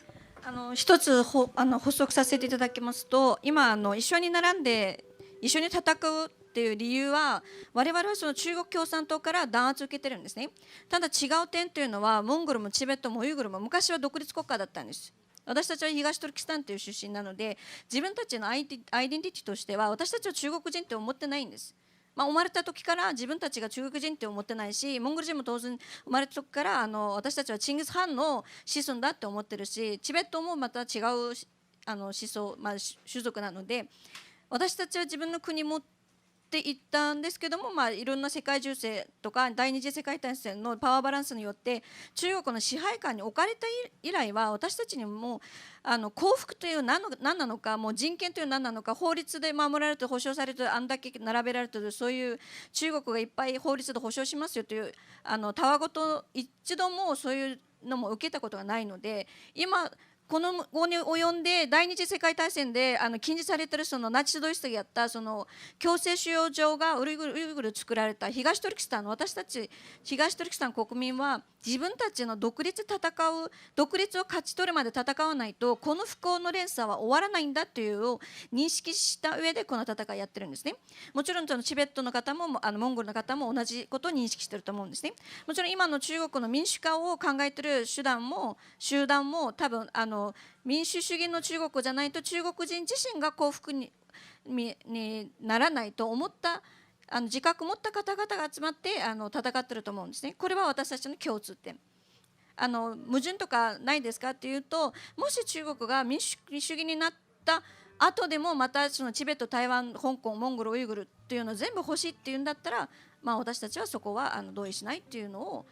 Speaker 18: 一つ補足させていただきますと、今一緒に並んで一緒に戦うっていう理由は我々はその中国共産党から弾圧を受けてるんですね。ただ違う点というのはモンゴルもチベットもウイグルも昔は独立国家だったんです。私たちは東トルキスタンという出身なので、自分たちのアイデンティティとしては私たちは中国人って思ってないんです。生まれた時から自分たちが中国人って思ってないし、モンゴル人も当然生まれた時から私たちはチンギス・ハンの子孫だって思ってるし、チベットもまた違う思想、種族なので、私たちは自分の国持っていったんですけども、いろんな世界情勢とか第二次世界大戦のパワーバランスによって中国の支配下に置かれた以来は私たちにも幸福という何なのか、もう人権という何なのか、法律で守られて保障されてあんだけ並べられているそういう中国がいっぱい法律で保障しますよというたわごと一度もそういうのも受けたことがないので、今この後に及んで第二次世界大戦で禁じされているそのナチスドイツがやったその強制収容所がウイグルで作られた東トルキスタンの私たち東トルキスタン国民は自分たちの独立を勝ち取るまで戦わないとこの不幸の連鎖は終わらないんだという認識した上でこの戦いやってるんですね。もちろんそのチベットの方もモンゴルの方も同じことを認識してると思うんですね。もちろん今の中国の民主化を考えている集団も多分民主主義の中国じゃないと中国人自身が幸福にならないと思った自覚を持った方々が集まって戦ってると思うんですね。これは私たちの共通点。矛盾とかないですかっていうと、もし中国が民主主義になった後でもまたそのチベット、台湾、香港、モンゴル、ウイグルっていうのを全部欲しいっていうんだったら、私たちはそこは同意しないっていうのを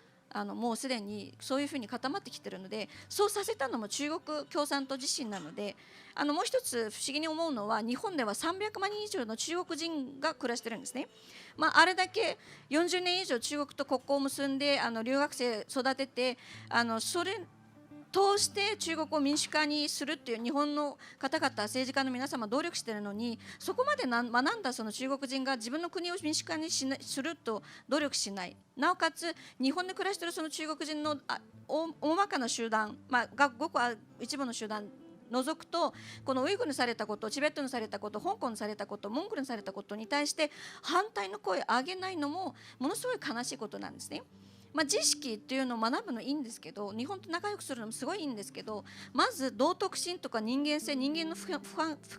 Speaker 18: もうすでにそういうふうに固まってきてるので、そうさせたのも中国共産党自身なので、もう一つ不思議に思うのは、日本では300万人以上の中国人が暮らしてるんですね。あれだけ40年以上中国と国交を結んで留学生育てて、それ通して中国を民主化にするっていう日本の方々、政治家の皆様努力しているのに、そこまで学んだその中国人が自分の国を民主化にすると努力しない。なおかつ日本で暮らしているその中国人の大まかな集団、ごく一部の集団除くと、このウイグルにされたこと、チベットにされたこと、香港にされたこと、モンゴルにされたことに対して反対の声を上げないのもものすごい悲しいことなんですね。知識っていうのを学ぶのいいんですけど、日本と仲良くするのもすごいいいんですけど、まず道徳心とか人間性、人間の普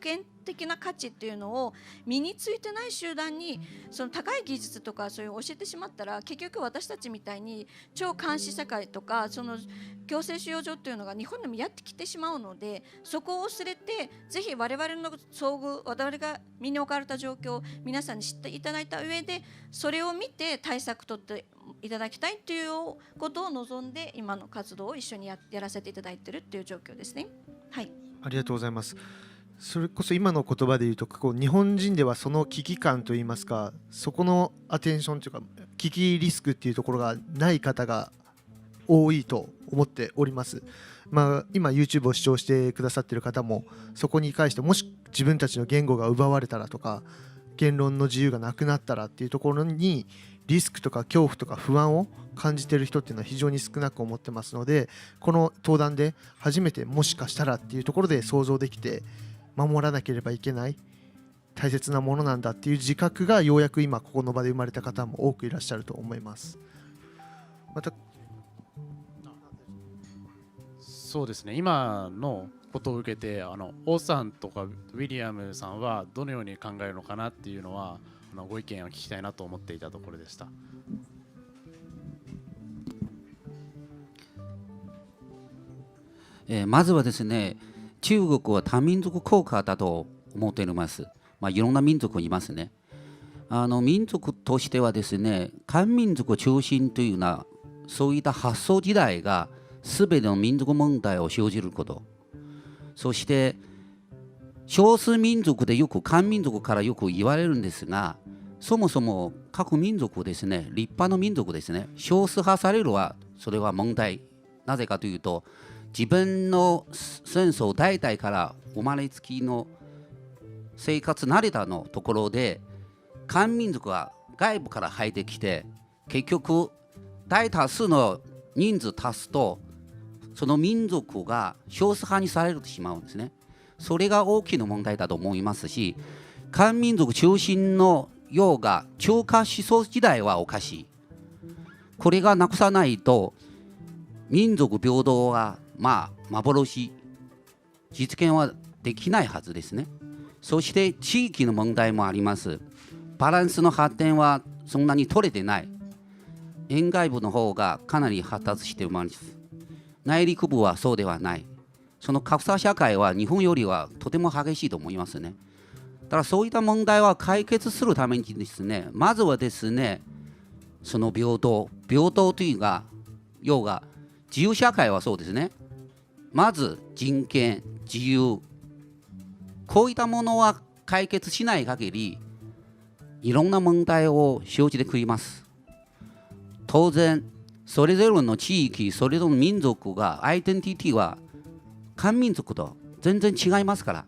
Speaker 18: 遍的な価値っていうのを身についてない集団にその高い技術とかそういう教えてしまったら、結局私たちみたいに超監視社会とかその強制収容所っていうのが日本でもやってきてしまうので、そこを忘れてぜひ我々の遭遇、我々が身に置かれた状況を皆さんに知っていただいた上で、それを見て対策取っていただきたいということを望んで、今の活動を一緒にやらせていただいているという状況ですね。はい、
Speaker 1: ありがとうございます。それこそ今の言葉で言うと、日本人ではその危機感といいますか、そこのアテンションというか危機リスクっていうところがない方が多いと思っております。今 YouTube を視聴してくださっている方も、そこに関してもし自分たちの言語が奪われたらとか、言論の自由がなくなったらっていうところにリスクとか恐怖とか不安を感じている人っていうのは非常に少なく思ってますので、この登壇で初めてもしかしたらっていうところで想像できて、守らなければいけない大切なものなんだっていう自覚がようやく今ここの場で生まれた方も多くいらっしゃると思います。また
Speaker 20: そうですね、今のことを受けてオさんとかウィリアムさんはどのように考えるのかなっていうのはご意見を聞きたいなと思っていたところでした。
Speaker 21: まずはですね、中国は多民族国家だと思っています。いろんな民族いますね。民族としてはですね、漢民族中心というようなそういった発想自体が全ての民族問題を生じること、そして少数民族でよく漢民族からよく言われるんですが、そもそも各民族ですね、立派な民族ですね、少数派されるはそれは問題。なぜかというと、自分の戦争代々から生まれつきの生活慣れたのところで、漢民族は外部から入ってきて、結局大多数の人数足すとその民族が少数派にされてしまうんですね。それが大きな問題だと思いますし、漢民族中心のようが中華思想時代はおかしい。これがなくさないと民族平等は幻、実現はできないはずですね。そして地域の問題もあります。バランスの発展はそんなに取れてない。沿岸部の方がかなり発達しています。内陸部はそうではない。その格差社会は日本よりはとても激しいと思いますね。だからそういった問題は解決するためにですね、まずはですね、その平等というか、要は自由社会はそうですね。まず人権、自由、こういったものは解決しない限り、いろんな問題を生じてくります。当然、それぞれの地域、それぞれの民族が、アイデンティティは漢民族と全然違いますから。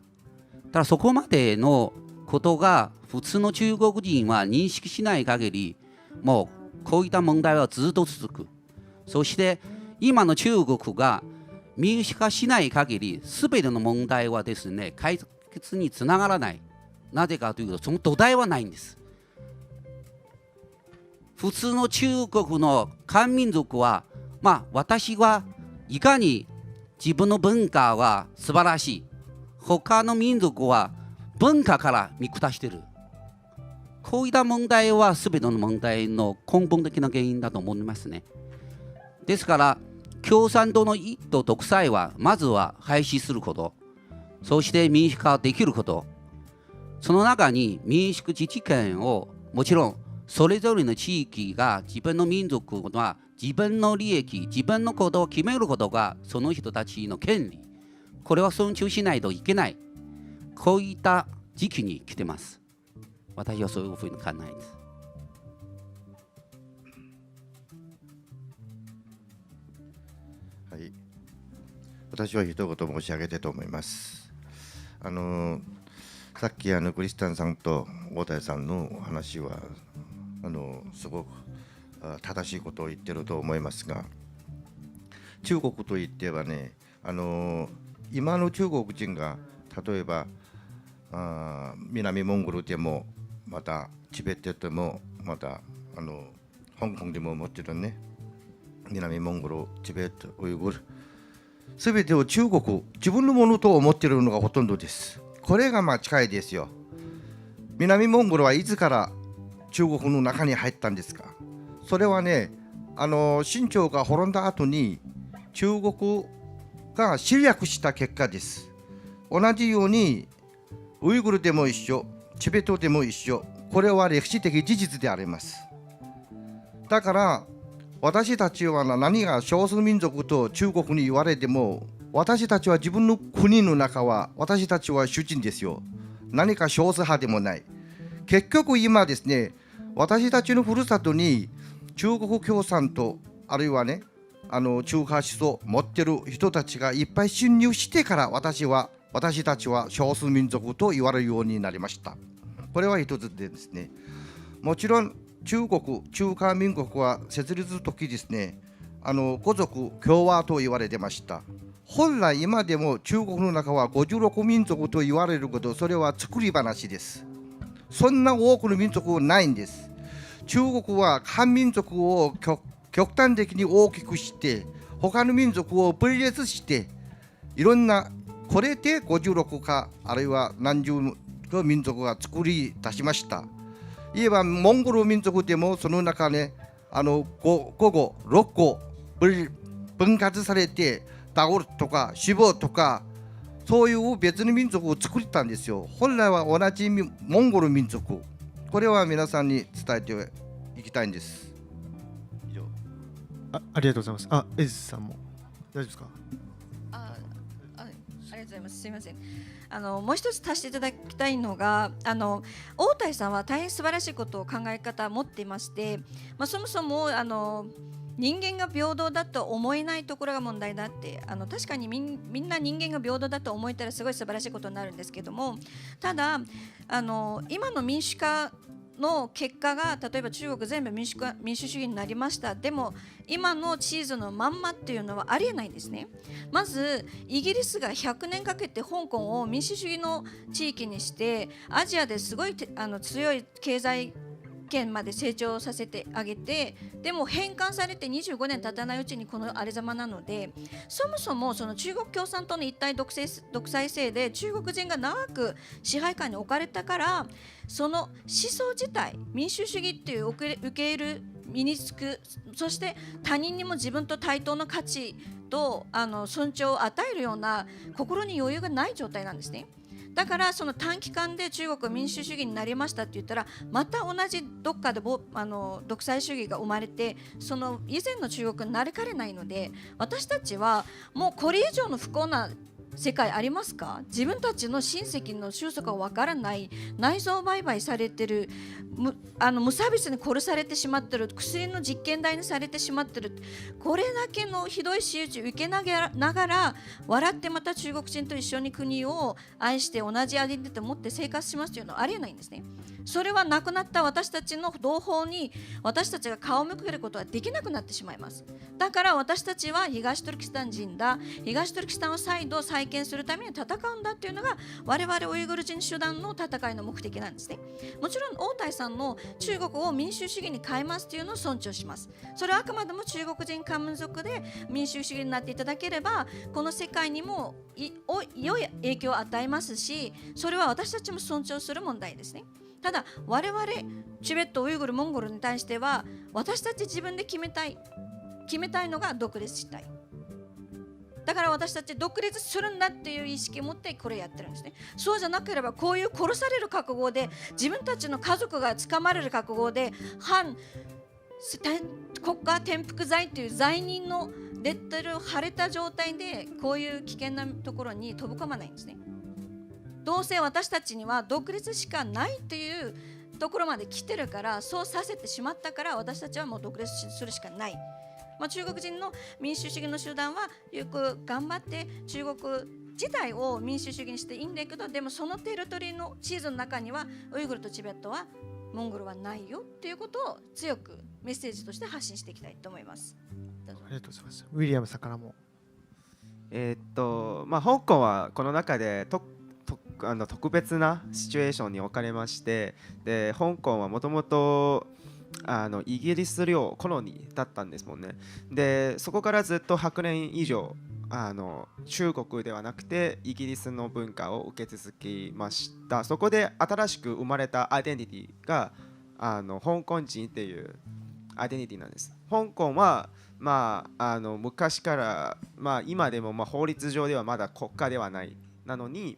Speaker 21: だからそこまでのことが普通の中国人は認識しない限り、もうこういった問題はずっと続く。そして今の中国が民主化しない限り、すべての問題はですね、解決につながらない。なぜかというと、その土台はないんです。普通の中国の漢民族は、私はいかに自分の文化は素晴らしい、他の民族は文化から見下している。こういった問題は全ての問題の根本的な原因だと思いますね。ですから共産党の一党独裁はまずは廃止すること、そして民主化できること、その中に民主自治権をもちろんそれぞれの地域が自分の民族は自分の利益、自分のことを決めることがその人たちの権利、これは尊重しないといけない、こういった時期に来てます。私はそういうふうに考えます。
Speaker 14: はい、私は一言申し上げたいと思います。さっきクリスタンさんと大谷さんの話はすごく正しいことを言ってると思いますが、中国といってはね、今の中国人が例えば南モンゴルでもまたチベットでもまた香港でももちろんね、南モンゴル、チベット、ウイグル、すべてを中国、自分のものと思っているのがほとんどです。これが近いですよ。南モンゴルはいつから中国の中に入ったんですか。それはね、清朝が滅んだ後に中国が侵略した結果です。同じようにウイグルでも一緒、チベットでも一緒、これは歴史的事実であります。だから私たちは何が少数民族と中国に言われても、私たちは自分の国の中は私たちは主人ですよ。何か少数派でもない。結局今ですね、私たちのふるさとに中国共産党、あるいはね、中華思想を持ってる人たちがいっぱい侵入してから私たちは少数民族と言われるようになりました。これは一つでですね、もちろん中華民国は設立時ですね、五族共和と言われてました。本来今でも中国の中は56民族と言われること、それは作り話です。そんな多くの民族はないんです。中国は漢民族を極端的に大きくして他の民族を分裂していろんなこれで56かあるいは何十個民族が作り出しました。いえばモンゴル民族でもその中ね5個6個分割されてダゴルとかシボとかそういう別の民族を作ったんですよ。本来は同じモンゴル民族、これは皆さんに伝えていきたいんです。
Speaker 1: ありがとうございます。エズさんも大丈夫ですか。
Speaker 18: ありがとうございます。すいません。もう一つ足していただきたいのが、大谷さんは大変素晴らしいことを考え方を持っていまして、そもそも人間が平等だと思えないところが問題だって、確かにみんな人間が平等だと思えたらすごい素晴らしいことになるんですけども、ただ今の民主化の結果が例えば中国全部民主主義になりました。でも今の地図のまんまっていうのはありえないんですね。まずイギリスが100年かけて香港を民主主義の地域にしてアジアですごい強い経済圏まで成長させてあげて、でも返還されて25年経たないうちにこのあれざまなので、そもそもその中国共産党の一体独裁制で中国人が長く支配下に置かれたから、その思想自体民主主義っていう受け入れる身につく、そして他人にも自分と対等の価値と尊重を与えるような心に余裕がない状態なんですね。だからその短期間で中国民主主義になりましたって言ったら、また同じどっかで独裁主義が生まれて、その以前の中国になりかねないので、私たちはもうこれ以上の不幸な世界ありますか。自分たちの親戚の収束がわからない、内臓売買されてる、無差別に殺されてしまってる、薬の実験台にされてしまってる、これだけのひどい仕打ちを受けながら笑ってまた中国人と一緒に国を愛して同じアイデンティティを持って生活しますというのはありえないんですね。それは亡くなった私たちの同胞に私たちが顔を向けることはできなくなってしまいます。だから私たちは東トルキスタン人だ、東トルキスタンを再度再建するために戦うんだっていうのが我々ウイグル人集団の戦いの目的なんですね。もちろん大谷さんの中国を民主主義に変えますというのを尊重します。それはあくまでも中国人漢民族で民主主義になっていただければ、この世界にも良い影響を与えますし、それは私たちも尊重する問題ですね。ただ我々チベット、ウイグル、モンゴルに対しては私たち自分で決めたいのが独立したい。だから私たち独立するんだっていう意識を持ってこれやってるんですね。そうじゃなければこういう殺される覚悟で自分たちの家族が捕まれる覚悟で国家転覆罪という罪人のレッテルを貼れた状態でこういう危険なところに飛び込まないんですね。どうせ私たちには独立しかないというところまで来てるから、そうさせてしまったから私たちはもう独立するしかない。中国人の民主主義の集団はよく頑張って中国自体を民主主義にしていいんだけど、でもそのテリトリーの地図の中にはウイグルとチベットはモンゴルはないよということを強くメッセージとして発信していきたいと思います。
Speaker 1: ありがとうございます。ウィリアムさんからも。
Speaker 8: 香港はこの中で特別なシチュエーションに置かれまして、で香港はもともとイギリス領コロニーだったんですもんね。でそこからずっと100年以上中国ではなくてイギリスの文化を受け続けました。そこで新しく生まれたアイデンティティが香港人っていうアイデンティティなんです。香港は昔から、今でも法律上ではまだ国家ではないなのに、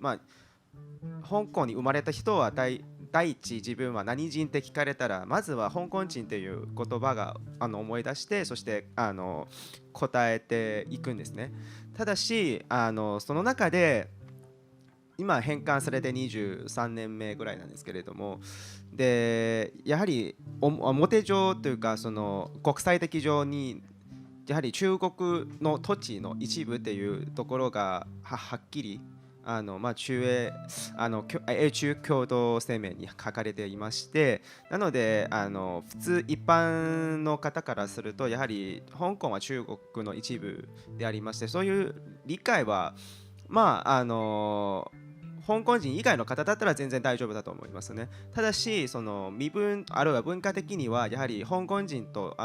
Speaker 8: 香港に生まれた人は第一自分は何人って聞かれたらまずは香港人という言葉が思い出して、そして答えていくんですね。ただしその中で今返還されて23年目ぐらいなんですけれども、でやはり表上というかその国際的上にやはり中国の土地の一部っていうところがはっきり英中共同声明に書かれていまして、なので普通一般の方からするとやはり香港は中国の一部でありまして、そういう理解は香港人以外の方だったら全然大丈夫だと思いますね。ただしその身分あるいは文化的にはやはり香港人と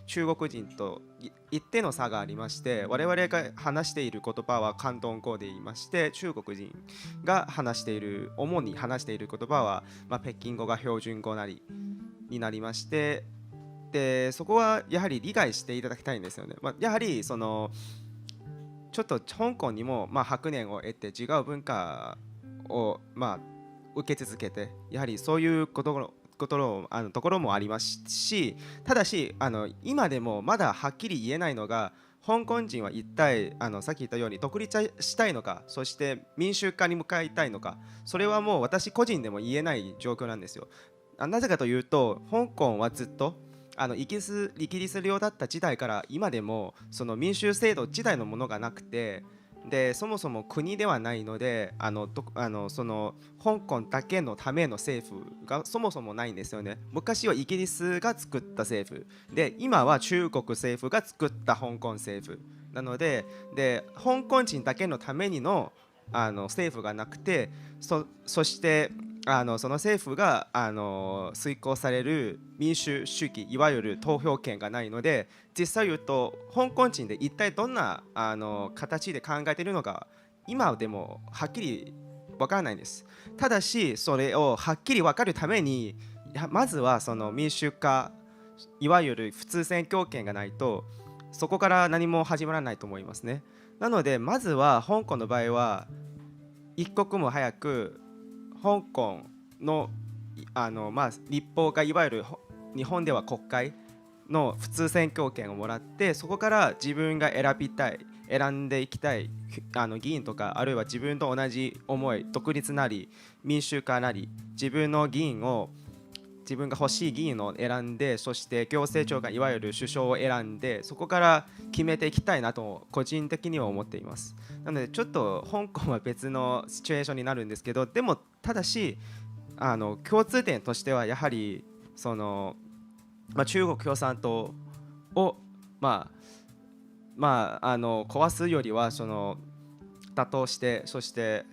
Speaker 8: 中国人と一定の差がありまして、我々が話している言葉は広東語で言いまして、中国人が主に話している言葉は、北京語が標準語になりまして、でそこはやはり理解していただきたいんですよね。やはりそのちょっと香港にも100年を得て違う文化を受け続けて、やはりそういうところもありますし、ただし今でもまだはっきり言えないのが、香港人は一体さっき言ったように独立したいのか、そして民主化に向かいたいのか、それはもう私個人でも言えない状況なんですよ。なぜかというと香港はずっとイギリス領だった時代から今でもその民主制度自体のものがなくて、でそもそも国ではないのでその香港だけのための政府がそもそもないんですよね。昔はイギリスが作った政府で、今は中国政府が作った香港政府なので、香港人だけのためにの政府がなくて、そしてその政府が遂行される民主主義、いわゆる投票権がないので、実際言うと香港人で一体どんな形で考えているのか今でもはっきり分からないんです。ただしそれをはっきり分かるためにまずはその民主化、いわゆる普通選挙権がないとそこから何も始まらないと思いますね。なのでまずは香港の場合は一刻も早く香港の立法がいわゆる日本では国会の普通選挙権をもらって、そこから自分が選んでいきたい議員とか、あるいは自分と同じ思い、独立なり民主化なり自分が欲しい議員を選んで、そして行政長官いわゆる首相を選んで、そこから決めていきたいなと個人的には思っています。なのでちょっと香港は別のシチュエーションになるんですけど、でもただし共通点としてはやはりその、中国共産党を壊すよりはその打倒して、そして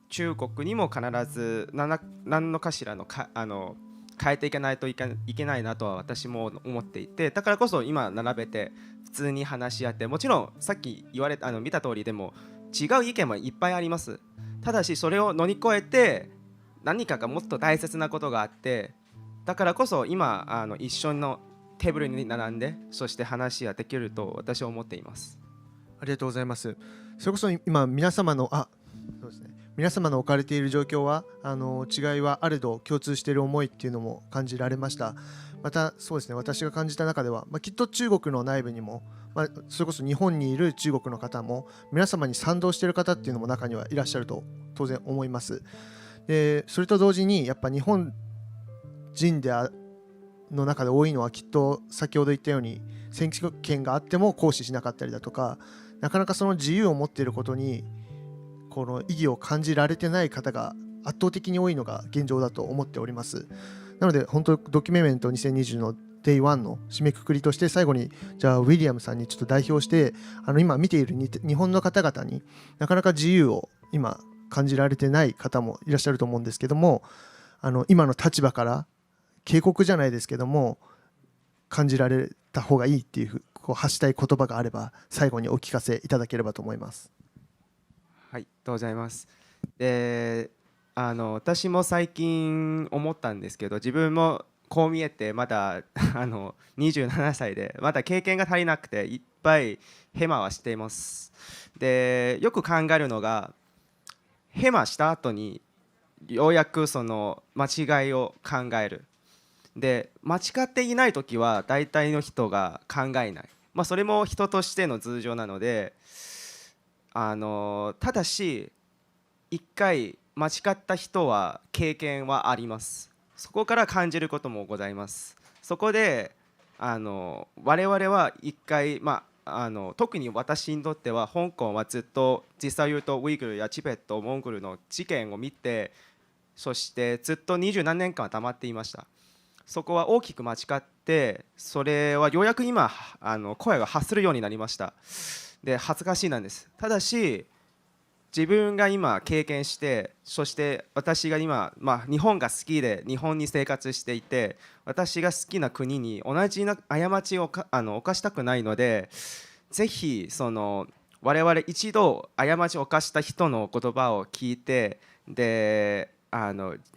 Speaker 8: 中国にも必ず何のかしらの変えていかないといけないなとは私も思っていて、だからこそ今並べて普通に話し合って、もちろんさっき見た通りでも違う意見もいっぱいあります。ただしそれを乗り越えて何かがもっと大切なことがあって、だからこそ今一緒のテーブルに並んで、そして話ができると私は思っています。
Speaker 1: ありがとうございます。それこそ今皆様のそうですね、皆様の置かれている状況は違いはあれど共通している思いっていうのも感じられました。またそうですね、私が感じた中では、きっと中国の内部にも、それこそ日本にいる中国の方も皆様に賛同している方っていうのも中にはいらっしゃると当然思います。でそれと同時にやっぱ日本人の中で多いのは、きっと先ほど言ったように選挙権があっても行使しなかったりだとか、なかなかその自由を持っていることにこの意義を感じられてない方が圧倒的に多いのが現状だと思っております。なので本当ドキュメメント2020の Day1 の締めくくりとして、最後にじゃあウィリアムさんにちょっと代表して今見ている日本の方々になかなか自由を今感じられてない方もいらっしゃると思うんですけども、今の立場から警告じゃないですけども感じられた方がいいっていう発したい言葉があれば最後にお聞かせいただければと思います。
Speaker 8: はい、ありがとうございます。私も最近思ったんですけど、自分もこう見えてまだ27歳でまだ経験が足りなくていっぱいヘマはしています。でよく考えるのが、ヘマした後にようやくその間違いを考える。で間違っていない時は大体の人が考えない、それも人としての通常なので、ただし一回間違った人は経験はあります。そこから感じることもございます。そこで我々は一回、特に私にとっては香港はずっと実際言うとウイグルやチベット、モンゴルの事件を見て、そしてずっと20何年間黙っていました。そこは大きく間違って、それはようやく今声が発するようになりました。で恥ずかしいなんです。ただし自分が今経験して、そして私が今、日本が好きで日本に生活していて、私が好きな国に同じ過ちを犯したくないので、ぜひ我々一度過ちを犯した人の言葉を聞いて、でや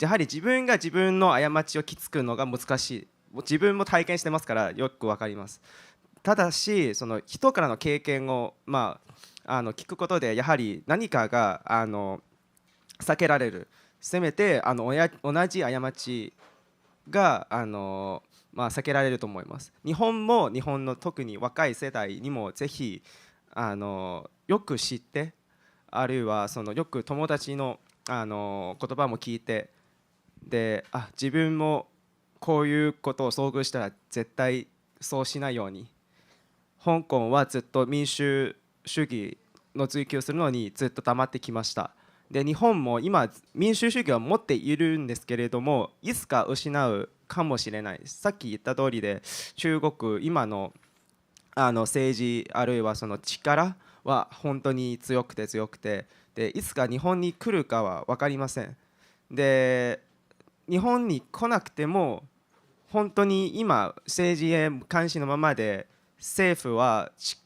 Speaker 8: はり自分が自分の過ちを気づくのが難しい。自分も体験してますからよく分かります。ただしその人からの経験を聞くことで、やはり何かが避けられる。せめて同じ過ちが避けられると思います。日本も日本の特に若い世代にもぜひよく知って、あるいはよく友達の言葉も聞いて、で自分もこういうことを遭遇したら絶対そうしないように。香港はずっと民主主義の追求するのにずっと黙ってきました。で日本も今民主主義は持っているんですけれども、いつか失うかもしれないです。さっき言った通りで、中国今の政治あるいはその力は本当に強くて、でいつか日本に来るかは分かりません。で日本に来なくても本当に今政治へ関心のままで、政府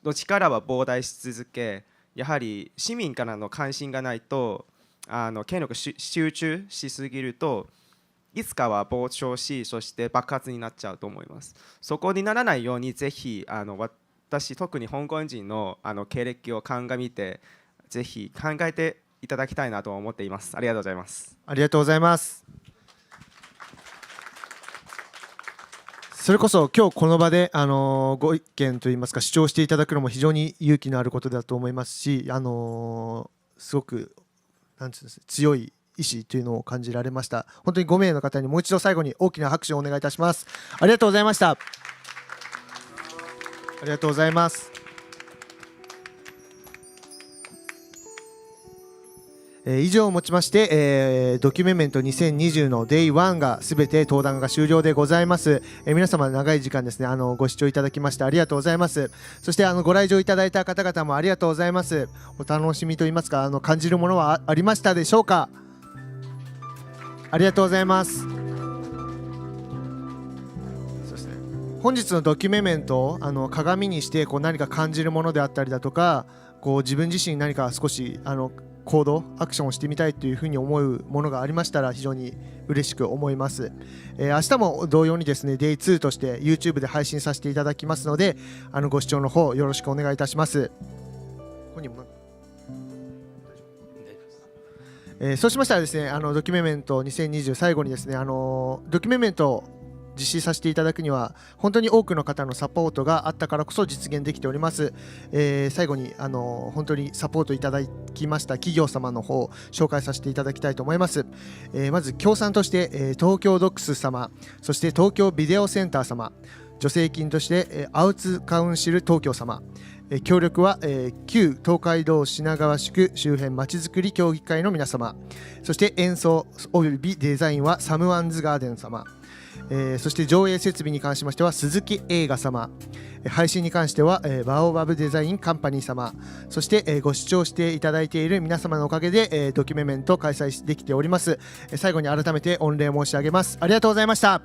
Speaker 8: の力は膨大し続け、やはり市民からの関心がないと権力集中しすぎるといつかは膨張し、そして爆発になっちゃうと思います。そこにならないようにぜひ私特に香港人の経歴を鑑みてぜひ考えていただきたいなと思っています。ありがとうございます。
Speaker 1: ありがとうございます。それこそ今日この場でご意見といいますか主張していただくのも非常に勇気のあることだと思いますし、すごくなんていうんですか、強い意志というのを感じられました。本当に5名の方にもう一度最後に大きな拍手をお願いいたします。ありがとうございました。ありがとうございます。以上をもちまして、ドキュメメント2020の Day1 がすべて登壇が終了でございます。皆様長い時間ですねご視聴いただきましてありがとうございます。そしてご来場いただいた方々もありがとうございます。お楽しみといいますか感じるものはありましたでしょうか。ありがとうございます。そして本日のドキュメメントを鏡にして何か感じるものであったりだとか、自分自身何か少し行動アクションをしてみたいというふうに思うものがありましたら非常に嬉しく思います。明日も同様にですね Day2 として YouTube で配信させていただきますのでご視聴の方よろしくお願いいたします。にもそうしましたらですね、ドキュメメント2020最後にですね、ドキュメメントを実施させていただくには本当に多くの方のサポートがあったからこそ実現できております。最後に本当にサポートいただきました企業様の方を紹介させていただきたいと思います。まず協賛として、東京ドックス様、そして東京ビデオセンター様、助成金として、アウツカウンシル東京様、協力は、旧東海道品川宿周辺まちづくり協議会の皆様、そして演奏およびデザインはサムワンズガーデン様、そして上映設備に関しましては鈴木映画様、配信に関しては、バオバブデザインカンパニー様、そして、ご視聴していただいている皆様のおかげで、ドキュメメント開催できております。最後に改めて御礼申し上げます。ありがとうございました。